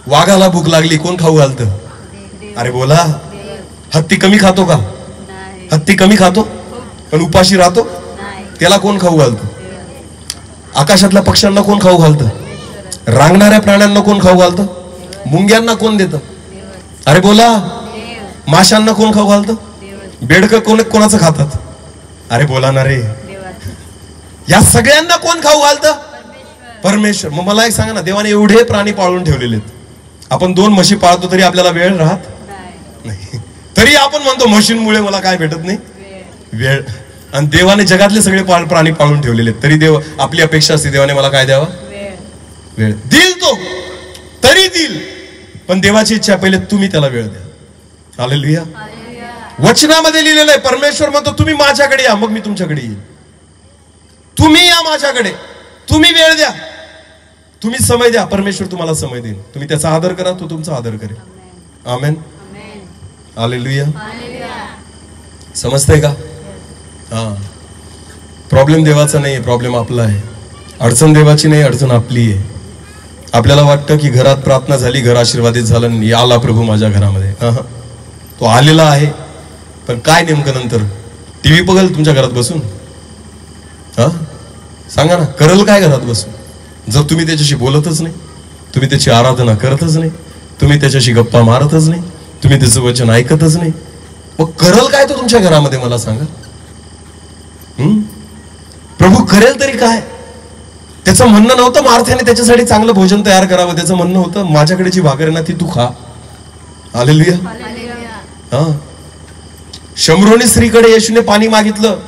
S1: वाघाला भूक लागली, कोण खाऊ घालतं? अरे बोला. हत्ती कमी खातो का? हत्ती कमी खातो पण उपाशी राहतो. त्याला कोण खाऊ घालतं? आकाशातल्या पक्ष्यांना कोण खाऊ घालतं? रांगणाऱ्या प्राण्यांना कोण खाऊ घालतं? मुंग्यांना कोण देतं? अरे बोला. माशांना कोण खाऊ घालतं? बेडकं कोणाचं खातात? अरे बोला ना रे. या सगळ्यांना कोण खाऊ घालतं? परमेश्वर. मग मला एक सांगा ना, देवाने एवढे प्राणी पाळून ठेवलेले आहेत. आपण 2 म्हशी पाळतो तरी आपल्याला वेळ राहत नाही. तरी आपण म्हणतो म्हशींमुळे मला काय भेटत नाही? वेळ. आणि देवाने जगातले सगळे प्राणी पाळून ठेवलेले आहेत तरी देव आपली अपेक्षा असते देवाने मला काय द्यावा? वेळ. दिल तो तरी दिल, पण देवाची इच्छा पहिले तुम्ही त्याला वेळ द्या. हालेलुया. वचनामध्ये लिहिलेलं आहे परमेश्वर म्हणतो तुम्ही माझ्याकडे या मग मी तुमच्याकडे येईल. तुम्ही या माझ्याकडे, तुम्ही वेळ द्या, तुम्ही समय द्या, परमेश्वर तुम्हाला समय देईल. तुम्ही त्याचा आदर करा, तो तुमचा आदर करेल. आमेन. हालेलुया. समजतंय का? हा. प्रॉब्लेम देवाचा नाही, प्रॉब्लेम आपला आहे. अडचण देवाची नाही, अडचण आपली आहे. आपल्याला वाटतं की घरात प्रार्थना झाली, घर आशीर्वादित झालं, आला प्रभू माझ्या घरामध्ये. तो आलेला आहे, पण काय नेमकं नंतर? टीव्ही बघल तुमच्या घरात बसून? हा सांगा ना, करल काय घरात बसून? जर तुम्ही त्याच्याशी बोलतच नाही, तुम्ही त्याची आराधना करतच नाही, तुम्ही त्याच्याशी गप्पा मारतच नाही, तुम्ही त्याचं वचन ऐकतच नाही, मग करल काय तो तुमच्या घरामध्ये? मला सांगा. प्रभू करेल तरी काय? त्याचं म्हणणं नव्हतं मार्थ्याने त्याच्यासाठी चांगलं भोजन तयार करावं. त्याचं म्हणणं होतं माझ्याकडे जी भाकर आहे ना ती तू खा. हालेलुया. हा. शमरोनी स्त्रीकडे येशूने पाणी मागितलं,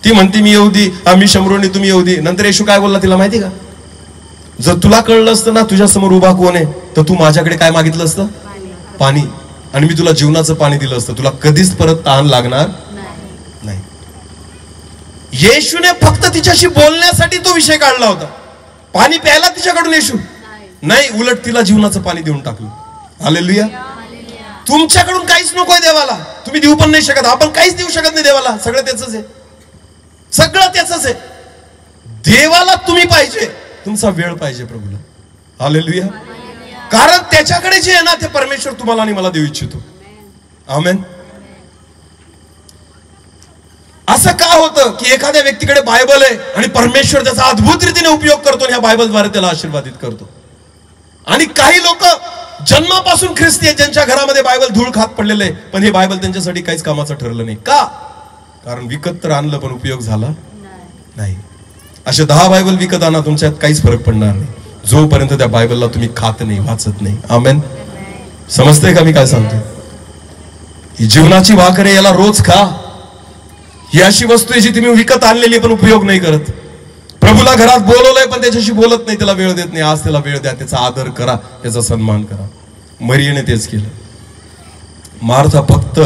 S1: ती म्हणते मी यहुदी, मी शमरोनी तुम्ही यहुदी. नंतर येशू काय बोलला तिला माहिती का? जर तुला कळलं असतं ना तुझ्या समोर उभा कोण आहे तर तू माझ्याकडे काय मागितलं असतं? पाणी. आणि मी तुला जीवनाचं पाणी दिलं असतं, तुला कधीच परत तहान लागणार नाही. येशूने फक्त तिच्याशी बोलण्यासाठी तो विषय काढला होता. पाणी प्यायला तिच्याकडून येशू नाही, उलट तिला जीवनाचं पाणी देऊन टाकलं. हालेलुया. तुमच्याकडून काहीच नकोय देवाला, तुम्ही देऊ पण नाही शकत. आपण काहीच देऊ शकत नाही देवाला, सगळं त्याचंच आहे, सगळं त्याचंच आहे. देवाला तुम्ही पाहिजे, तुमचा वेळ पाहिजे प्रभूला. हालेलुया. कारण त्याच्याकडे जे आहे ना ते परमेश्वर तुम्हाला आणि मला देऊ इच्छितो. आमेन. असं का होतं की एखाद्या व्यक्तीकडे बायबल आहे आणि परमेश्वर त्याचा अद्भुत रीतीने उपयोग करतो आणि या बायबलद्वारे त्याला आशीर्वादित करतो? आणि काही लोक जन्मापासून ख्रिस्ती आहेत, ज्यांच्या घरामध्ये बायबल धूळ खात पडलेलं आहे, पण हे बायबल त्यांच्यासाठी काहीच कामाचं ठरलं नाही. का? कारण विकत तर आणलं पण उपयोग झाला नाही. असे 10 बायबल विकत आणा, तुमच्यात काहीच फरक पडणार नाही जोपर्यंत त्या बायबलला तुम्ही खात नाही, वाचत नाही. आमेन. समजतंय का मी काय सांगतो? ही जीवनाची भाकर आहे, याला रोज खा. ही अशी वस्तू आहे जी तुम्ही विकत आणलेली पण उपयोग नाही करत. प्रभूला घरात बोलवलंय पण त्याच्याशी बोलत नाही, त्याला वेळ देत नाही. आज त्याला वेळ द्या, त्याचा आदर करा, त्याचा सन्मान करा. मरियेने तेच केलं. मार्था फक्त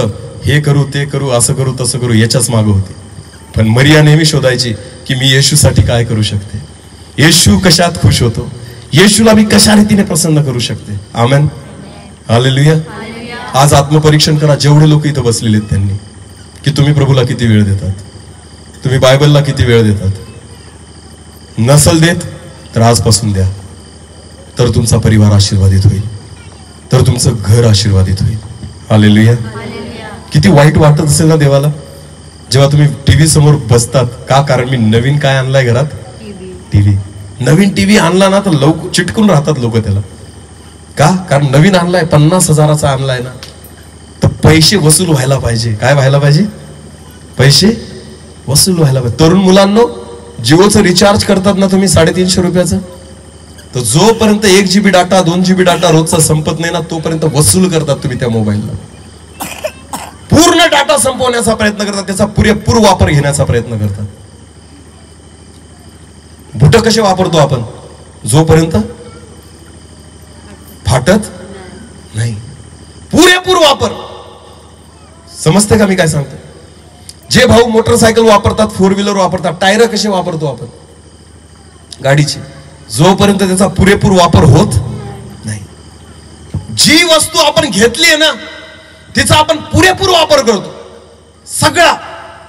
S1: हे करू ते करू, असं करू तसं करू याच्याच मागं होती. पण मरिया नेहमी शोधायची की मी येशूसाठी काय करू शकते, येशू कशात खुश होतो, येशूला मी कशा रीतीने प्रसन्न करू शकते. आमेन. हालेलुया. आज आत्मपरीक्षण करा, जेवढे लोक इथं बसलेले आहेत त्यांनी, की तुम्ही प्रभूला किती वेळ देतात, तुम्ही बायबलला किती वेळ देतात. नसल देत तर आजपासून द्या, तर तुमचा परिवार आशीर्वादित होईल, तर तुमचं घर आशीर्वादित होईल. हालेलुया. किती वाईट वाटत असेल ना देवाला जेव्हा तुम्ही टीव्ही समोर बसतात. का? कारण मी नवीन काय आणलाय घरात? टीव्ही. नवीन टीव्ही आणला ना तर लोक चिटकून राहतात लोक त्याला. का? कारण नवीन आणलाय, 50,000चा आणलाय ना, तर पैसे वसूल व्हायला पाहिजे. काय व्हायला पाहिजे? पैसे वसूल व्हायला पाहिजे. तरुण मुलांनो, जिओचं रिचार्ज करतात ना तुम्ही 350 रुपयाचं, तर जोपर्यंत 1 GB डाटा 2 GB डाटा रोजचा संपत नाही ना, तोपर्यंत वसूल करतात तुम्ही त्या मोबाईलला. पूर्ण डाटा संपवण्याचा प्रयत्न करतात, त्याचा पुरेपूर वापर घेण्याचा प्रयत्न करतात. बुट कसे वापरतो आपण? जोपर्यंत फाटत नाही, पुरेपूर वापर. समजते का मी काय सांगतो? जे भाऊ मोटरसायकल वापरतात, 4 व्हीलर वापरतात, टायर कसे वापरतो आपण गाडीचे? जोपर्यंत त्याचा पुरेपूर वापर होत नाही. जी वस्तू आपण घेतली आहे ना, तिचा आपण पुरेपूर वापर करतो, सगळा,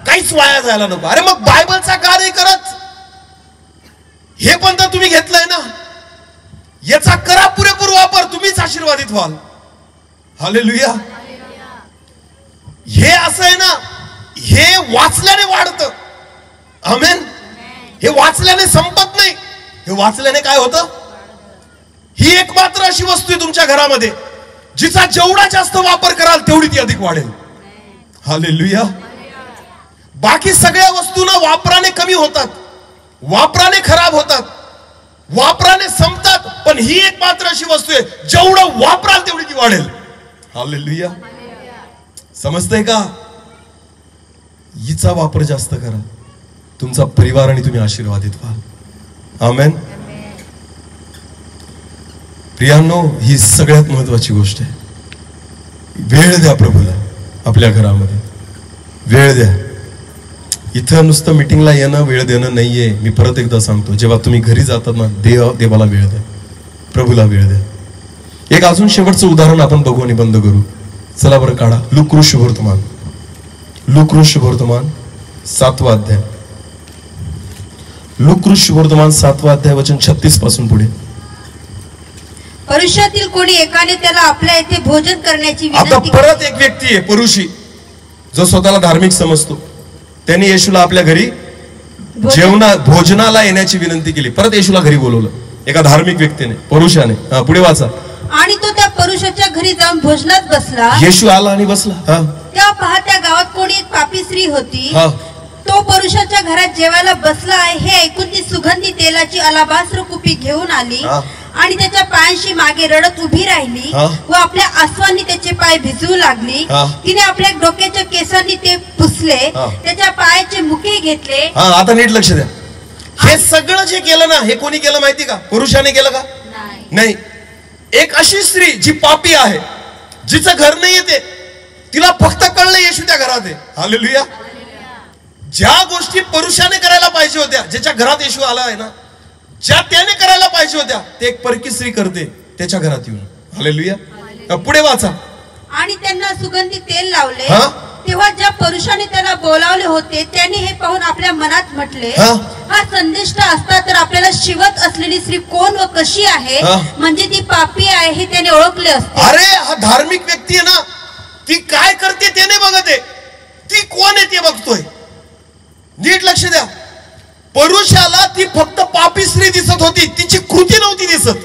S1: काहीच वाया जायला नको. अरे मग बायबलचा का नाही करत? हे पण तर तुम्ही घेतलंय ना, याचा करा पुरेपूर वापर, तुम्हीच आशीर्वादित व्हाल. हालेलुया. हे असं आहे ना, हे वाचल्याने वाढतं. आमेन. हे वाचल्याने संपत नाही, हे वाचल्याने काय होतं? ही एकमात्र अशी वस्तू आहे तुमच्या घरामध्ये जिचा जेवढा जास्त वापर कराल तेवढी ती अधिक वाढेल. हालेलुया. बाकी सगळ्या वस्तू ना वापराने कमी होतात, वापराने खराब होतात, वापराने संपतात, पण ही एक मात्र अशी वस्तू आहे जेवढं वापराल तेवढी ती वाढेल. हालेलुया. समजतंय का? हिचा वापर जास्त करा, तुमचा परिवार आणि तुम्ही आशीर्वादित व्हाल. आमेन. प्रियांनो, ही सगळ्यात महत्वाची गोष्ट आहे. वेळ द्या प्रभूला, आपल्या घरामध्ये वेळ द्या. इथं नुसतं मीटिंगला येणं वेळ देणं नाहीये. मी परत एकदा सांगतो, जेव्हा तुम्ही घरी जातात ना, देवाला वेळ द्या, प्रभूला वेळ द्या. एक अजून शेवटचं उदाहरण आपण बघू आणि बंद करू. चला बरं, काढा लूका शुभवर्तमान, लूका शुभवर्तमान 7वा अध्याय, लूका शुभवर्तमान 7वा अध्याय वचन 36 पासून पुढे.
S2: परुषातील कोणी एकाने त्याला आपल्या इथे भोजन करण्याची
S1: आता
S2: विनंती
S1: परत एक व्यक्ती आहे परुषी, जो स्वतःला धार्मिक समजतो. त्यांनी येशूला आपल्या घरी भोजनाला येण्याची विनंती केली. परत येशूला घरी बोलवलं एका धार्मिक व्यक्तीने, परुषाने. पुढे वाचा.
S2: आणि तो त्या परुषाच्या घरी जाऊन भोजनात बसला.
S1: येशू आला आणि बसला.
S2: तेव्हा पहा, त्या गावात कोणी एक पापी स्त्री होती. तो परुषाच्या घरात जेवायला बसला आहे हे ऐकून ती सुगंधी तेलाची अलाबास्त्र कुपी घेऊन आली आणि त्याच्या पायांशी मागे रडत उभी राहिली व आपल्या आसवांनी त्याचे पाय भिजवू लागली. तिने आपल्या डोक्याच्या केसांनी ते पुसले, त्याच्या पायाचे मुके घेतले.
S1: आता नीट लक्ष द्या. हे सगळं जे केलं ना, हे कोणी केलं माहिती का? पुरुषाने केलं का? नाही. एक अशी स्त्री जी पापी आहे, जिचं घर नाही येते, तिला फक्त कळलं येशू त्या घरात आहे. हालेलुया. ज्या गोष्टी पुरुषाने करायला पाहिजे होत्या, ज्याच्या घरात येशू आला आहे ना, ज्या त्याने करायला पाहिजे होत्या, ते एक परकी स्त्री करते त्याच्या घरात येऊन. हालेलुया. पुढे वाचा.
S2: आणि त्यांना सुगंधी तेल लावले. तेव्हा ज्या पुरुषाने त्याला बोलावले होते त्यांनी हे पाहून आपल्या मनात म्हटले, हा संदिष्ट असता तर आपल्याला शिवत असलेली स्त्री कोण व कशी आहे, म्हणजे ती पापी आहे हे त्याने ओळखले असते.
S1: अरे हा धार्मिक व्यक्ती आहे ना, ती काय करते ते नाही बघत आहे, ती कोण आहे ते बघतोय. नीट लक्ष द्या. पुरुषाला ती फक्त पापी स्त्री दिसत होती, तिची कृती नव्हती दिसत.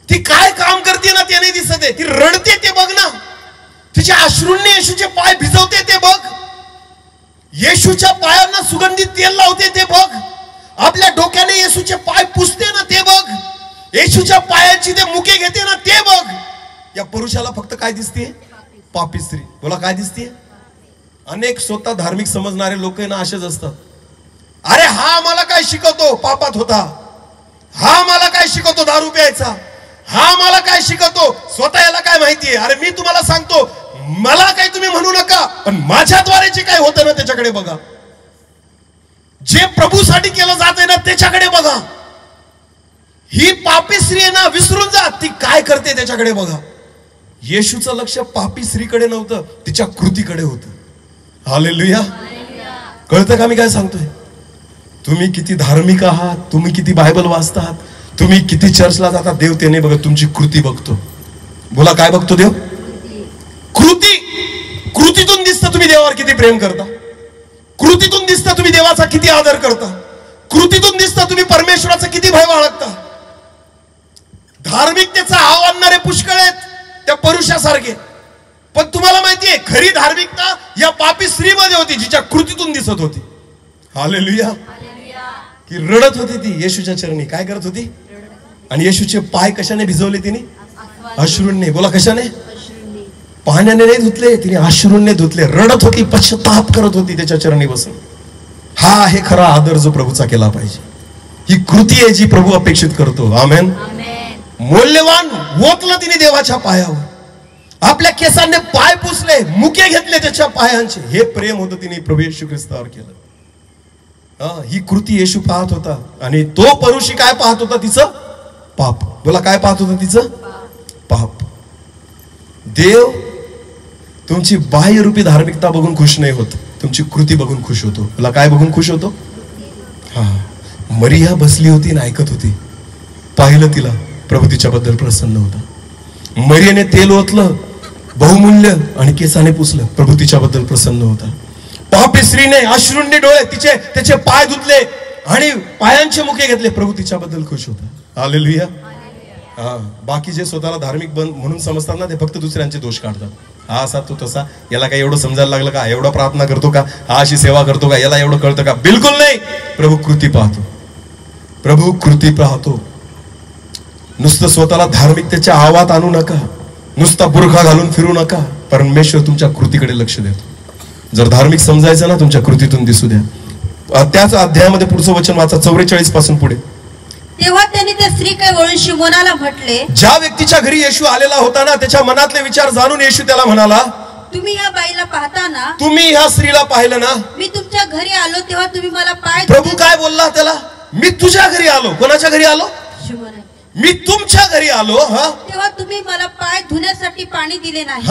S1: ती ती काय काम करते ना ते नाही दिसत आहे, ती रडते ते बघ ना, तिच्या अश्रूंनी येशूचे पाय भिजवते ते बघ, येशूच्या पायांना सुगंधित तेल लावते ते बघ, आपल्या डोक्याने येशूचे पाय पुसते ना ते बघ, येशूच्या पायाची ते मुके घेते ना ते बघ. या पुरुषाला फक्त काय दिसते? पापी स्त्री. बोला काय दिसते? अनेक स्वतः धार्मिक समजणारे लोक ना असेच असतात. अरे हा मला काय शिकवतो पापात होता, हा मला काय शिकवतो दारू प्यायचा, हा मला काय शिकवतो, स्वतः याला काय माहितीये. अरे मी तुम्हाला सांगतो, मला काही तुम्ही म्हणू नका, पण माझ्याद्वारे जे काय होतं ना त्याच्याकडे बघा, जे प्रभूसाठी केलं जात आहे ना त्याच्याकडे बघा. ही पापी स्त्री आहे ना, विसरून जा ती काय करते त्याच्याकडे बघा. येशूचं लक्ष पापी स्त्रीकडे नव्हतं, तिच्या कृतीकडे होतं. हालेलुया. कळतं का मी काय सांगतोय? तुम्ही किती धार्मिक आहात, तुम्ही किती बायबल वाचतात, तुम्ही किती चर्चला जातात, देव ते नाही बघत, तुमची कृती बघतो. बोला काय बघतो देव? कृती. कृतीतून दिसतं तुम्ही देवावर किती प्रेम करता, कृतीतून दिसतं तुम्ही देवाचा किती आदर करता, कृतीतून दिसतं तुम्ही परमेश्वराचं किती भय बाळगता. धार्मिकतेचा हाव आणणारे पुष्कळ आहेत त्या पुरुषासारखे, पण तुम्हाला माहितीये खरी धार्मिकता या पापी स्त्रीमध्ये होती, जिच्या कृतीतून दिसत होती. हालेलुया. की रडत होती ती येशूच्या चरणी. काय करत होती? आणि येशूचे पाय कशाने भिजवले तिने? अश्रूंनी. बोला कशाने? पाण्याने नाही धुतले तिने, अश्रूंनी धुतले. रडत होती, पश्चाताप करत होती त्याच्या चरणी बसून. हा आहे खरा आदर जो प्रभूचा केला पाहिजे. ही कृती आहे जी प्रभू अपेक्षित करतो. आमेन. मौल्यवान ओतलं तिने देवाच्या पायावर, आपल्या केसांनी पाय पुसले, मुके घेतले त्याच्या पायांचे. हे प्रेम होतं तिने प्रभू येशू ख्रिस्तावर केलं. ही कृती येशू पाहत होता. आणि तो परुषी काय पाहत होता? तिचं पाप. बोला काय पाहत होता? तिचं पाप. देव तुमची बाह्यरूपी धार्मिकता बघून खुश नाही होत, तुमची कृती बघून खुश होतो. बोला काय बघून खुश होतो? मरिया बसली होती आणि ऐकत होती, पाहिलं तिला, प्रभू तिच्याबद्दल प्रसन्न होता. मरियाने तेल ओतलं बहुमूल्य आणि केसाने पुसलं, प्रभू तिच्याबद्दल प्रसन्न होता. पापी स्त्रीने अश्रूंनी डोळे त्याचे पाय धुतले आणि पायांचे मुके घेतले, प्रभू तिच्याबद्दल खुश होता. हालेलुया. बाकी जे स्वतःला धार्मिक म्हणून समजतात ना, ते फक्त दुसऱ्यांचे दोष काढतात. हा असा तो तसा, याला काय एवढं समजायला लागलं का, एवढा प्रार्थना करतो का, हा अशी सेवा करतो का, याला एवढं कळतं का? बिलकुल नाही. प्रभू कृती पाहतो, प्रभू कृती पाहतो. नुसतं स्वतःला धार्मिकतेच्या आवात आणू नका, नुसता बुरखा घालून फिरू नका. परमेश्वर तुमच्या कृतीकडे लक्ष देतो. जर धार्मिक समजायचं ना, तुमच्या कृतीतून दिसू द्या. त्याच अध्यायामध्ये पुढचं वचन वाचा, 44 पासून पुढे.
S2: तेव्हा त्यांनी त्या स्त्रीकडे वळून शिमोनाला म्हटले,
S1: ज्या व्यक्तीच्या घरी येशू आलेला होता ना, त्याच्या मनातले विचार जाणून येशू त्याला म्हणाला,
S2: तुम्ही या बाईला पाहता ना,
S1: तुम्ही ह्या स्त्रीला पाहिलं ना,
S2: मी तुमच्या घरी आलो तेव्हा तुम्ही मला पाय.
S1: प्रभू काय बोलला त्याला? मी तुझ्या घरी आलो. कोणाच्या घरी आलो? मी तुमच्या घरी आलो.
S2: तेव्हा तुम्ही मला पाय धुण्यासाठी पाणी दिले नाही,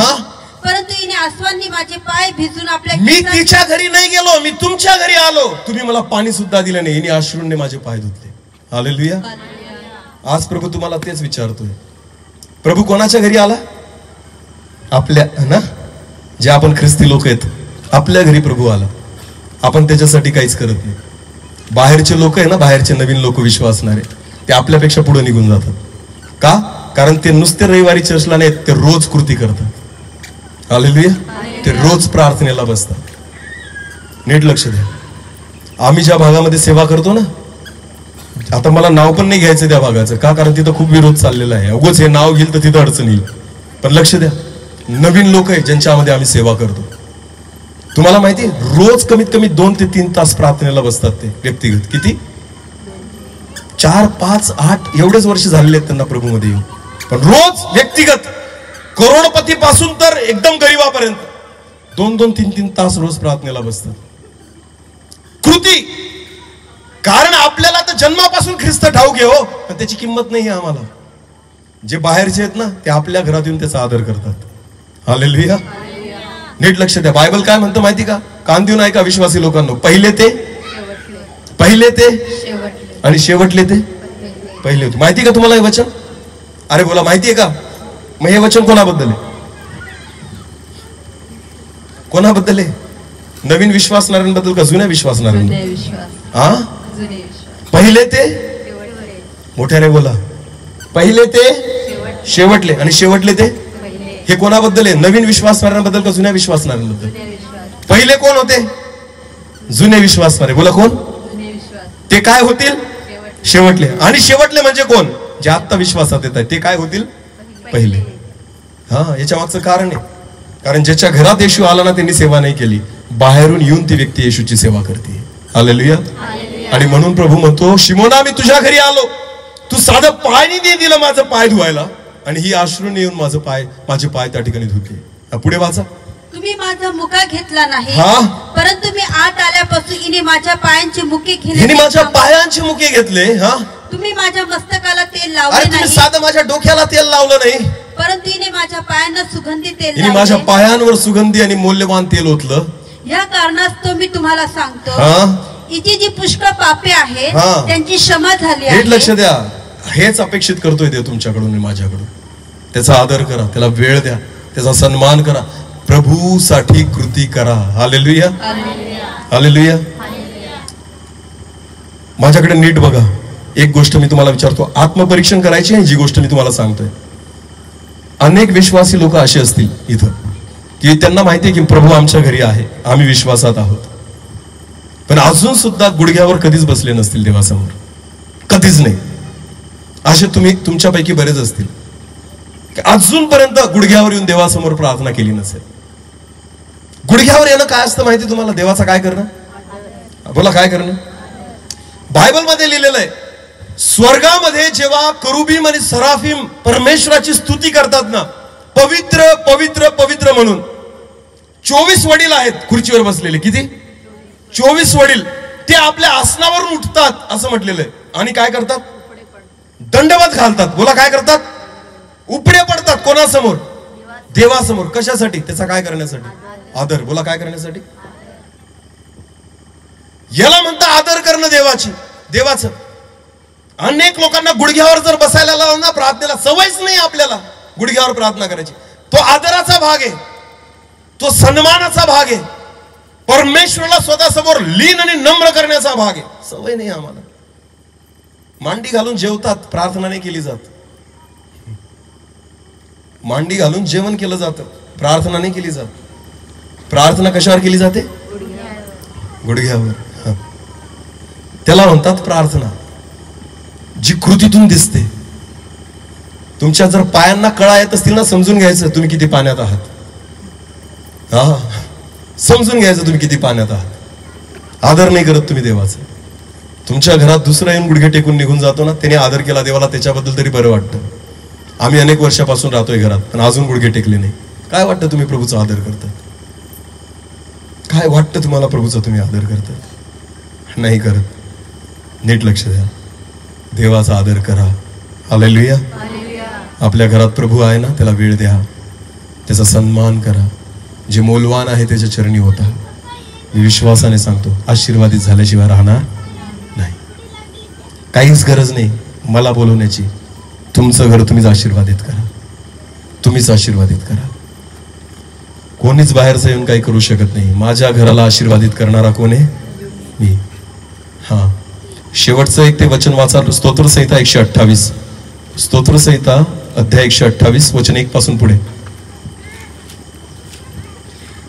S2: परंतु हिने आसवांनी माझे पाय भिजून आपल्या.
S1: मी तिच्या घरी नाही गेलो, मी तुमच्या घरी आलो, तुम्ही मला पाणी सुद्धा दिलं नाही, हिने अश्रूंनी माझे पाय धुतले. हालेलुया. आज प्रभू तुम्हाला तेच विचारतोय. प्रभू कोणाच्या घरी आला? आपल्या ना, जे आपण ख्रिस्ती लोक आहेत, आपल्या घरी प्रभू आला. आपण त्याच्यासाठी काहीच करत नाही. बाहेरचे लोक आहे ना, बाहेरचे नवीन लोक विश्वासणारे, ते आपल्यापेक्षा पुढे निघून जातात. का? कारण ते नुसते रविवारी चर्चला नाहीत, ते रोज कृती करतात. हालेलुया. ते रोज प्रार्थनेला बसतात. नीट लक्ष द्या. आम्ही ज्या भागामध्ये सेवा करतो ना, आता मला नाव पण नाही घ्यायचं त्या भागाचं, का? कारण तिथं खूप विरोध चाललेला आहे. उगाच हे नाव घेईल तर तिथं अडचण येईल. पण लक्ष द्या, नवीन लोक आहे ज्यांच्यामध्ये आम्ही सेवा करतो. तुम्हाला माहिती आहे, रोज कमीत कमी 2 ते 3 तास प्रार्थनेला बसतात ते व्यक्तिगत. किती? 4, 5, 8 एवढेच वर्ष झालेले आहेत त्यांना प्रभूमध्ये येऊन. पण रोज व्यक्तिगत, करोडपती पासून तर एकदम गरीबापर्यंत 2-2, 3-3 तास रोज प्रार्थनेला बसतात. कृती. कारण आपल्याला तर जन्मापासून ख्रिस्त ठाऊक आहे हो, पण त्याची किंमत नाही आहे आम्हाला. जे बाहेरचे आहेत ना, ते आपल्या घरात येऊन त्याचा आदर करतात. हालेलुया. नीट लक्ष द्या. बायबल काय म्हणतं माहिती का? कान देऊन ऐका विश्वासी लोकांना. पहिले ते आणि शेवटले ते पहिले होते. माहिती का तुम्हाला हे वचन? अरे बोला माहिती आहे का? मग हे वचन कोणाबद्दल आहे? कोणाबद्दल आहे? नवीन विश्वासणाऱ्यांबद्दल का जुन्या विश्वासणाऱ्यांबद्दल? पहिले ते, मोठ्याने बोला, पहिले ते शेवटले. आणि शेवटले ते हे कोणाबद्दल आहे? नवीन विश्वासणाऱ्यांबद्दल का जुन्या विश्वासणाऱ्यांबद्दल? पहिले कोण होते? जुने विश्वासणारे. बोला कोण? ते काय होतील? शेवटले. आणि शेवटले म्हणजे कोण? जे आत्ता विश्वासात येत आहे ते काय होतील? पहिले. हा, याच्या मागचं कारण आहे. कारण ज्याच्या घरात येशू आला ना त्यांनी सेवा नाही केली, बाहेरून येऊन ती व्यक्ती येशूची सेवा करते. हालेलुया. आणि म्हणून प्रभू म्हणतो, शिमोना मी तुझ्या घरी आलो, तू साधं पाणी नाही दिलं माझं पाय धुवायला, आणि ही अश्रूने येऊन माझे पाय त्या ठिकाणी धुतले. पुढे वाचा.
S2: तुम्ही माझा मुका घेतला नाही,
S1: हा,
S2: परंतु मी आत आल्यापासून हिने माझ्या पायांचे मुके घेतले.
S1: हिने माझ्या पायांचे मुके घेतले. हा,
S2: तुम्ही माझ्या मस्तकाला तेल
S1: अरे
S2: लावले
S1: तुम्ही
S2: नाही,
S1: साधं माझ्या डोक्याला तेल लावलं नाही,
S2: परंतु हिने माझ्या पायांना सुगंधी तेल
S1: हिने माझ्या
S2: लावले.
S1: पायांवर सुगंधी आणि मौल्यवान तेल ओतलं.
S2: या कारणास्तव मी तुम्हाला सांगतो,
S1: हा,
S2: हिची जी पुष्कळ पापे आहेत
S1: हा,
S2: त्यांची क्षमा झाली
S1: नीट लक्ष
S2: आहे.
S1: द्या. हेच अपेक्षित करतोय देव तुमच्याकडून आणि माझ्याकडून. त्याचा आदर करा, त्याला वेळ द्या, त्याचा सन्मान करा, प्रभूसाठी कृती करा. Hallelujah, hallelujah. माझ्याकडे नीट बघा. एक गोष्ट मी तुम्हाला विचारतो, आत्मपरीक्षण करायची आहे जी गोष्ट मी तुम्हाला सांगतोय. अनेक विश्वासी लोक असे असतील इथं की त्यांना माहिती आहे की प्रभू आमच्या घरी आहे, आम्ही विश्वासात आहोत, पण अजून सुद्धा गुडघ्यावर कधीच बसले नसतील देवासमोर, कधीच नाही. असे तुम्ही तुमच्यापैकी बरेच असतील अजूनपर्यंत गुडघ्यावर येऊन देवासमोर प्रार्थना केली नसेल. गुडघ्यावर येणं काय असतं माहिती तुम्हाला? देवाचा काय करणं? बोला, काय करणं? बायबल मध्ये लिहिलेलं आहे, स्वर्गामध्ये जेव्हा करुबीम आणि सराफीम परमेश्वराची स्तुती करतात ना, पवित्र पवित्र पवित्र म्हणून, 24 वडील आहेत खुर्चीवर बसलेले. किती? 24 वडील. ते आपल्या आसनावरून उठतात असं म्हटलेलं आहे, आणि काय करतात? दंडवत घालतात. बोला, काय करतात? उपडे पडतात. कोणासमोर? देवासमोर. कशासाठी? त्याचा काय करण्यासाठी? आदर. बोला, काय करण्यासाठी? याला म्हणता आदर करणं देवाचं. अनेक लोकांना गुडघ्यावर जर बसायला लावलं ना प्रार्थनेला, सवयच नाही आपल्याला गुडघ्यावर प्रार्थना करायची. तो आदराचा भाग आहे, तो सन्मानाचा भाग आहे, परमेश्वराला स्वतःसमोर लीन आणि नम्र करण्याचा भाग आहे. सवय नाही आम्हाला. मांडी घालून जेवतात, प्रार्थना नाही केली जात. मांडी घालून जेवण केलं जातं, प्रार्थना नाही केली जात. प्रार्थना कशावर केली जाते? गुडघ्यावर. त्याला म्हणतात प्रार्थना, जी कृतीतून दिसते. तुमच्या जर पायांना कळा येत असतील ना, समजून घ्यायचं तुम्ही किती पाण्यात आहात. हा, समजून घ्यायचं तुम्ही किती पाण्यात आहात. आदर नाही करत तुम्ही देवाचा. तुमच्या घरात दुसरा येऊन गुडघे टेकून निघून जातो ना, त्याने आदर केला देवाला, त्याच्याबद्दल तरी बरं वाटतं. आम्ही अनेक वर्षापासून राहतोय घरात, पण अजून गुडघे टेकले नाही. काय वाटतं तुम्ही प्रभूचा आदर करतात? काय वाटतं तुम्हाला प्रभूचा तुम्ही आदर करतात? नाही करत. नीट लक्ष द्या, देवाचा आदर करा. हालेलुया. आपल्या घरात प्रभू आहे ना, त्याला वेळ द्या, त्याचा सन्मान करा. जे मौल्यवान आहे त्याच्या चरणी होता. मी विश्वासाने सांगतो, आशीर्वादित झाल्याशिवाय राहणार नाही. काहीच गरज नाही मला बोलवण्याची. तुमचं घर तुम्हीच आशीर्वादित करा, तुम्हीच आशीर्वादित करा. कोणीच बाहेरचं येऊन काही करू शकत नाही. माझ्या घराला आशीर्वादित करणारा कोण आहे? मी. हा, शेवटचं एक ते वचन वाचा, स्तोत्रसंहिता 128. स्तोत्रसंहिता अध्याय 128 वचन 1 पासून पुढे.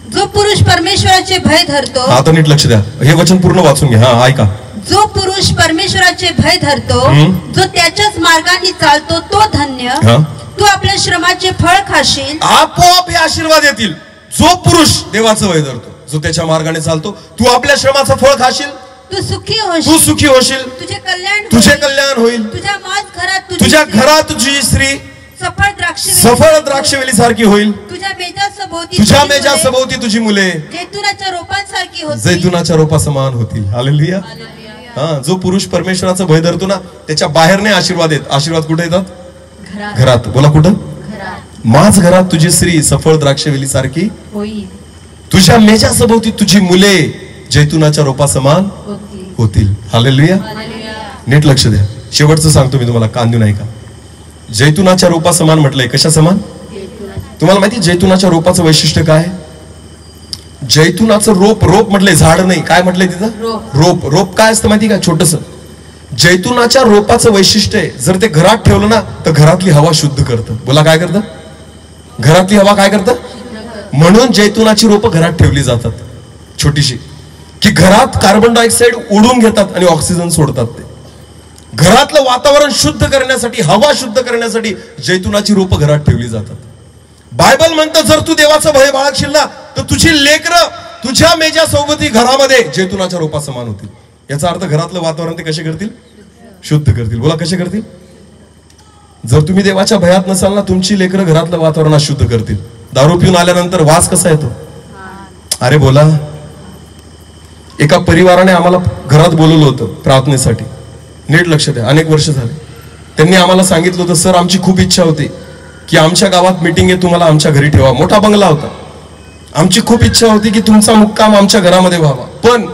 S2: जो पुरुष परमेश्वराचे भय धरतो.
S1: आता नीट लक्ष द्या, हे वचन पूर्ण वाचून घ्या. हा, ऐका.
S2: जो पुरुष परमेश्वराचे भय धरतो, जो त्याच्याच मार्गाने चालतो, तो धन्य. तू आपल्या श्रमाचे फळ खाशील.
S1: आपोआप हे आशीर्वाद येतील. जो पुरुष देवाचं भय धरतो, जो त्याच्या मार्गाने चालतो, तू आपल्या श्रमाचं फळ खाशील.
S2: तू सुखी
S1: होशील. तुझे कल्याण होईल. तुझ्या घरात तुझी स्त्री सफळ द्राक्षवेली सारखी होईल. तुझ्या मेजा सभोवती तुझी मुले जैतुनाच्या रोपा समान होतील. हालेलुया. हा, जो पुरुष परमेश्वराचं भय धरतो ना, त्याच्या बाहेर नाही आशीर्वाद येत. आशीर्वाद कुठे येतात? घरात. बोला, कुठं? माझ घरात तुझी स्त्री सफळ द्राक्षवेली सारखी होईल. तुझ्या मेजा सभोवती तुझी मुले जैतुनाच्या रोपा समान होतील. हालेलुया. नीट लक्ष द्या, शेवटचं सांगतो मी तुम्हाला, कान देऊ नाही का. जैतुनाच्या रोपा समान म्हटलंय. कशा समान? तुम्हाला माहिती जैतुनाच्या रोपाचं वैशिष्ट्य काय? जैतुनाचं रोप म्हटलंय, झाड नाही. काय म्हटलंय तिथं? रोप. रोप काय असतं माहिती का? छोटस. जैतुनाच्या रोपाचं वैशिष्ट्य आहे, जर ते घरात ठेवलं ना तर घरातली हवा शुद्ध करतं. बोला काय करतं? घरातली हवा काय करतं? म्हणून जैतुनाची रोपं घरात ठेवली जातात छोटीशी, की घरात कार्बन डायऑक्साईड ओढून घेतात आणि ऑक्सिजन सोडतात. ते घरातलं वातावरण शुद्ध करण्यासाठी, हवा शुद्ध करण्यासाठी जैतुनाची रोपं घरात ठेवली जातात. बायबल म्हणतं जर तू देवाचं भय बाळगशील ना तर तुझी लेकरं तुझ्या मेजा सोबती घरामध्ये जैतुनाच्या रोपा समान होतील. याचा अर्थ घरातलं वातावरण ते कसे करतील? शुद्ध करतील. बोला कसे करतील? जर तुम्ही देवाच्या भयात नसाल ना, तुमची लेकरं घरातलं वातावरण अशुद्ध करतील. दारू पिऊन आल्यानंतर वास कसा येतो? अरे बोला. एका परिवाराने आम्हाला घरात बोलवलं होतं प्रार्थनेसाठी. नीट लक्ष द्या, अनेक वर्ष झाले. त्यांनी आम्हाला सांगितलं होतं, सर आमची खूप इच्छा होती की आमच्या गावात मीटिंग आहे, तुम्हाला आमच्या घरी ठेवा. मोठा बंगला होता. आमची खूप इच्छा होती की तुमचा मुक्काम आमच्या घरामध्ये व्हावा, पण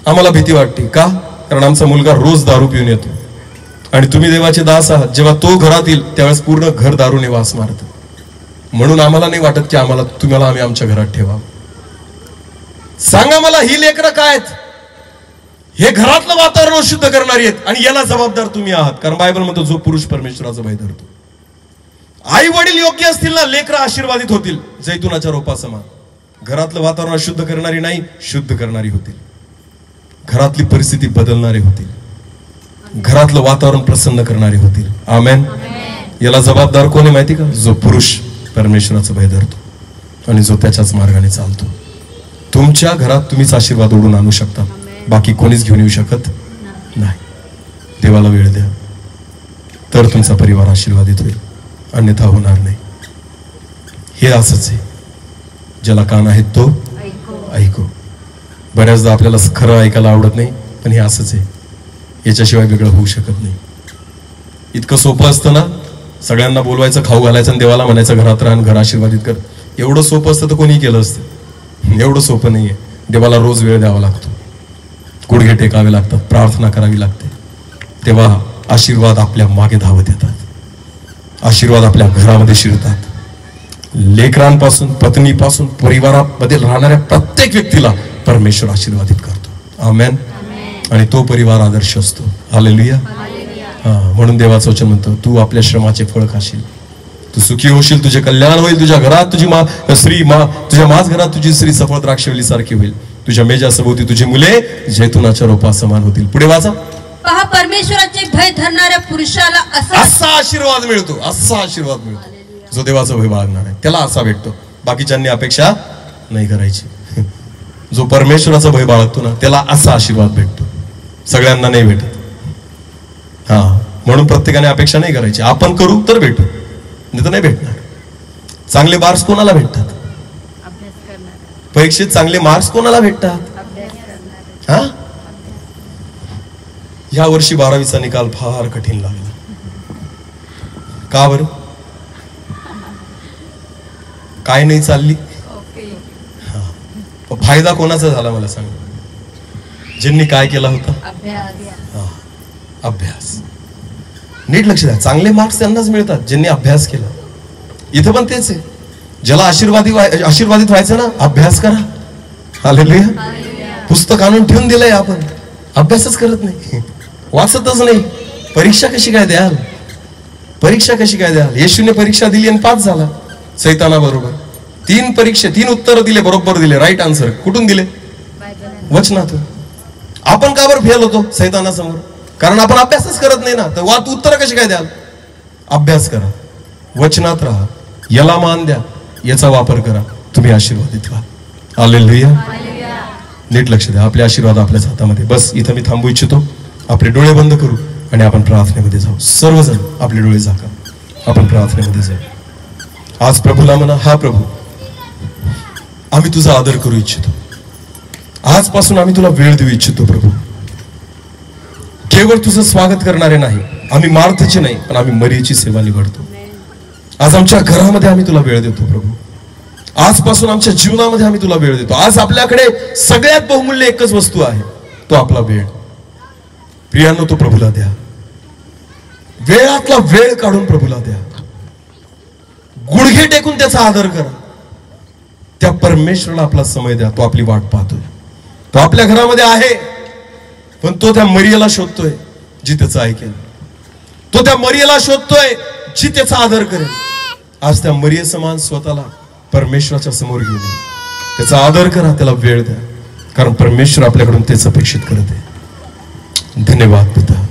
S1: आम्हाला भीती वाटते. का? कारण आमचा मुलगा रोज दारू पिऊन येतो आणि तुम्ही देवाचे दास आहात. जेव्हा तो घरात येईल त्यावेळेस पूर्ण घर दारूने वास मारतं. म्हणून आम्हाला नाही वाटत की तुम्हाला आम्ही आमच्या घरात ठेवावं. सांगा मला, ही लेकरं काय आहेत? हे घरातलं वातावरण अशुद्ध करणारी आहेत आणि याला जबाबदार तुम्ही आहात. कारण बायबल म्हणतो जो पुरुष परमेश्वराचा भय धरतो. आई वडील योग्य असतील ना, लेकरं आशीर्वादित होतील जैतुनाच्या रोपासमान. घरातलं वातावरण अशुद्ध करणारी नाही, शुद्ध करणारी होतील. घरातली परिस्थिती बदलणारे होतील. घरातलं वातावरण प्रसन्न करणारे होतील. आमेन. याला जबाबदार कोण आहे माहिती का? जो पुरुष परमेश्वराचा भय धरतो आणि जो त्याच्याच मार्गाने चालतो. तुमच्या घरात तुम्हीच आशीर्वाद ओढून आणू शकता, बाकी कोणीच घेऊन येऊ शकत नाही. देवाला वेळ द्या, तर तुमचा परिवार आशीर्वादित होईल, अन्यथा होणार नाही. हे असंच आहे. ज्याला कान आहेत तो ऐको. बऱ्याचदा आपल्याला खरं ऐकायला आवडत नाही, पण हे असंच आहे. याच्याशिवाय वेगळं होऊ शकत नाही. इतकं सोपं असतं ना, सगळ्यांना बोलवायचं, खाऊ घालायचं आणि देवाला म्हणायचं घरात राहून घर आशीर्वादित कर. एवढं सोपं असतं तर कोणी केलं असतं. एवढं सोपं नाहीये. देवाला रोज वेळ द्यावा लागतो, गुडघे टेकावे लागतात, प्रार्थना करावी लागते. तेव्हा आशीर्वाद आपल्या मागे धावत येतात. आशीर्वाद आपल्या घरामध्ये शिरतात. लेकरांपासून, पत्नीपासून, परिवारामध्ये राहणाऱ्या प्रत्येक व्यक्तीला परमेश्वर आशीर्वादित करतो. आमेन. आणि तो परिवार आदर्श असतो. हालेलुया. म्हणून देवाचं वचन म्हणतो, तू आपल्या श्रमाचे फळ खाशील, तू सुखी होशील, तुझे कल्याण होईल, तुझ्या घरात तुझी तुझ्या माझ घरात तुझी स्त्री सफळ द्राक्षवेली सारखी होईल, तुझ्या मेजा सभोवती तुझी मुले जैतुनाच्या रोपा समान होतील. पुढे वाचा.
S2: पहा, परमेश्वराचे भय धरणाऱ्या पुरुषाला
S1: असा आशीर्वाद मिळतो. असा आशीर्वाद मिळतो जो देवाचा भय बाळगणार आहे, त्याला असा भेटतो. बाकीच्यांनी अपेक्षा नाही करायची. जो परमेश्वराचा भय बाळगतो ना, त्याला असा आशीर्वाद भेटतो. सगळ्यांना नाही भेटत. म्हणून प्रत्येकाने अपेक्षा नाही करायची. आपण करू तर भेटू, नाही तर नाही भेटणार. चांगले मार्क्स कोणाला भेटतात? परीक्षेत चांगले मार्क्स कोणाला भेटतात? या वर्षी 12वीचा निकाल फार कठीण लागला. का बरं? काय नाही चालली? फायदा कोणाचा झाला मला सांग? ज्यांनी काय केला होता? अभ्यास. नीट लक्ष द्या, चांगले मार्क्स त्यांनाच मिळतात ज्यांनी अभ्यास केला. इथं पण तेच आहे. ज्याला आशीर्वादित व्हायचं ना, अभ्यास करा. हालेलुया. पुस्तक आणून ठेवून दिलंय, आपण अभ्यासच करत नाही, वाचतच नाही. परीक्षा कशी काय द्याल? परीक्षा कशी काय द्याल? येशूने परीक्षा दिली आणि पास झाला सैताना बरोबर. 3 उत्तर दिले, बरोबर दिले, राईट आन्सर. कुठून दिले? वचनातून. आपण का बरं फेल होतो सैतानासमोर? कारण आपण अभ्यासच करत नाही ना. तर उत्तर कशी काय द्याल? अभ्यास करा, वचनात राहा, याला मान द्या, याचा वापर करा, तुम्ही आशीर्वादित व्हा. हालेलुया. नीट लक्ष द्या, आपले आशीर्वाद आपल्याच हातामध्ये. बस इथं मी थांबू इच्छितो. आपले डोळे बंद करू आणि आपण प्रार्थनेमध्ये जाऊ. सर्वजण आपले डोळे झाका, आपण प्रार्थनेमध्ये जाऊ. आज प्रभूला म्हणा, हा प्रभू, आम्ही तुझा आदर करू इच्छितो. आजपासून आम्ही तुला वेळ देऊ इच्छितो प्रभू. केवळ तुझं स्वागत करणारे नाही, आम्ही मार्थची नाही, पण आम्ही मरीची सेवा निवडतो. आज आमच्या घरामध्ये आम्ही तुला वेळ देतो प्रभू. आजपासून आमच्या जीवनामध्ये आम्ही तुला वेळ देतो. आज आपल्याकडे सगळ्यात बहुमूल्य एकच वस्तू आहे, तो आपला वेळ. प्रियांनो, तो प्रभूला द्या. वेळातला वेळ काढून प्रभूला द्या. गुडघे टेकून त्याचा आदर करा. त्या परमेश्वराला आपला समय द्या. तो आपली वाट पाहतोय. तो आपल्या घरामध्ये आहे, पण तो त्या मरियेला शोधतोय. जी त्याचं ऐकेल. तो त्या मरियेला शोधतोय जी त्याचा आदर करेल. आज त्या मरिये समान स्वतःला परमेश्वराच्या समोर घेऊन या. त्याचा आदर करा, त्याला वेळ द्या, कारण परमेश्वर आपल्याकडून तेच अपेक्षित करत आहे. धन्यवाद पिता.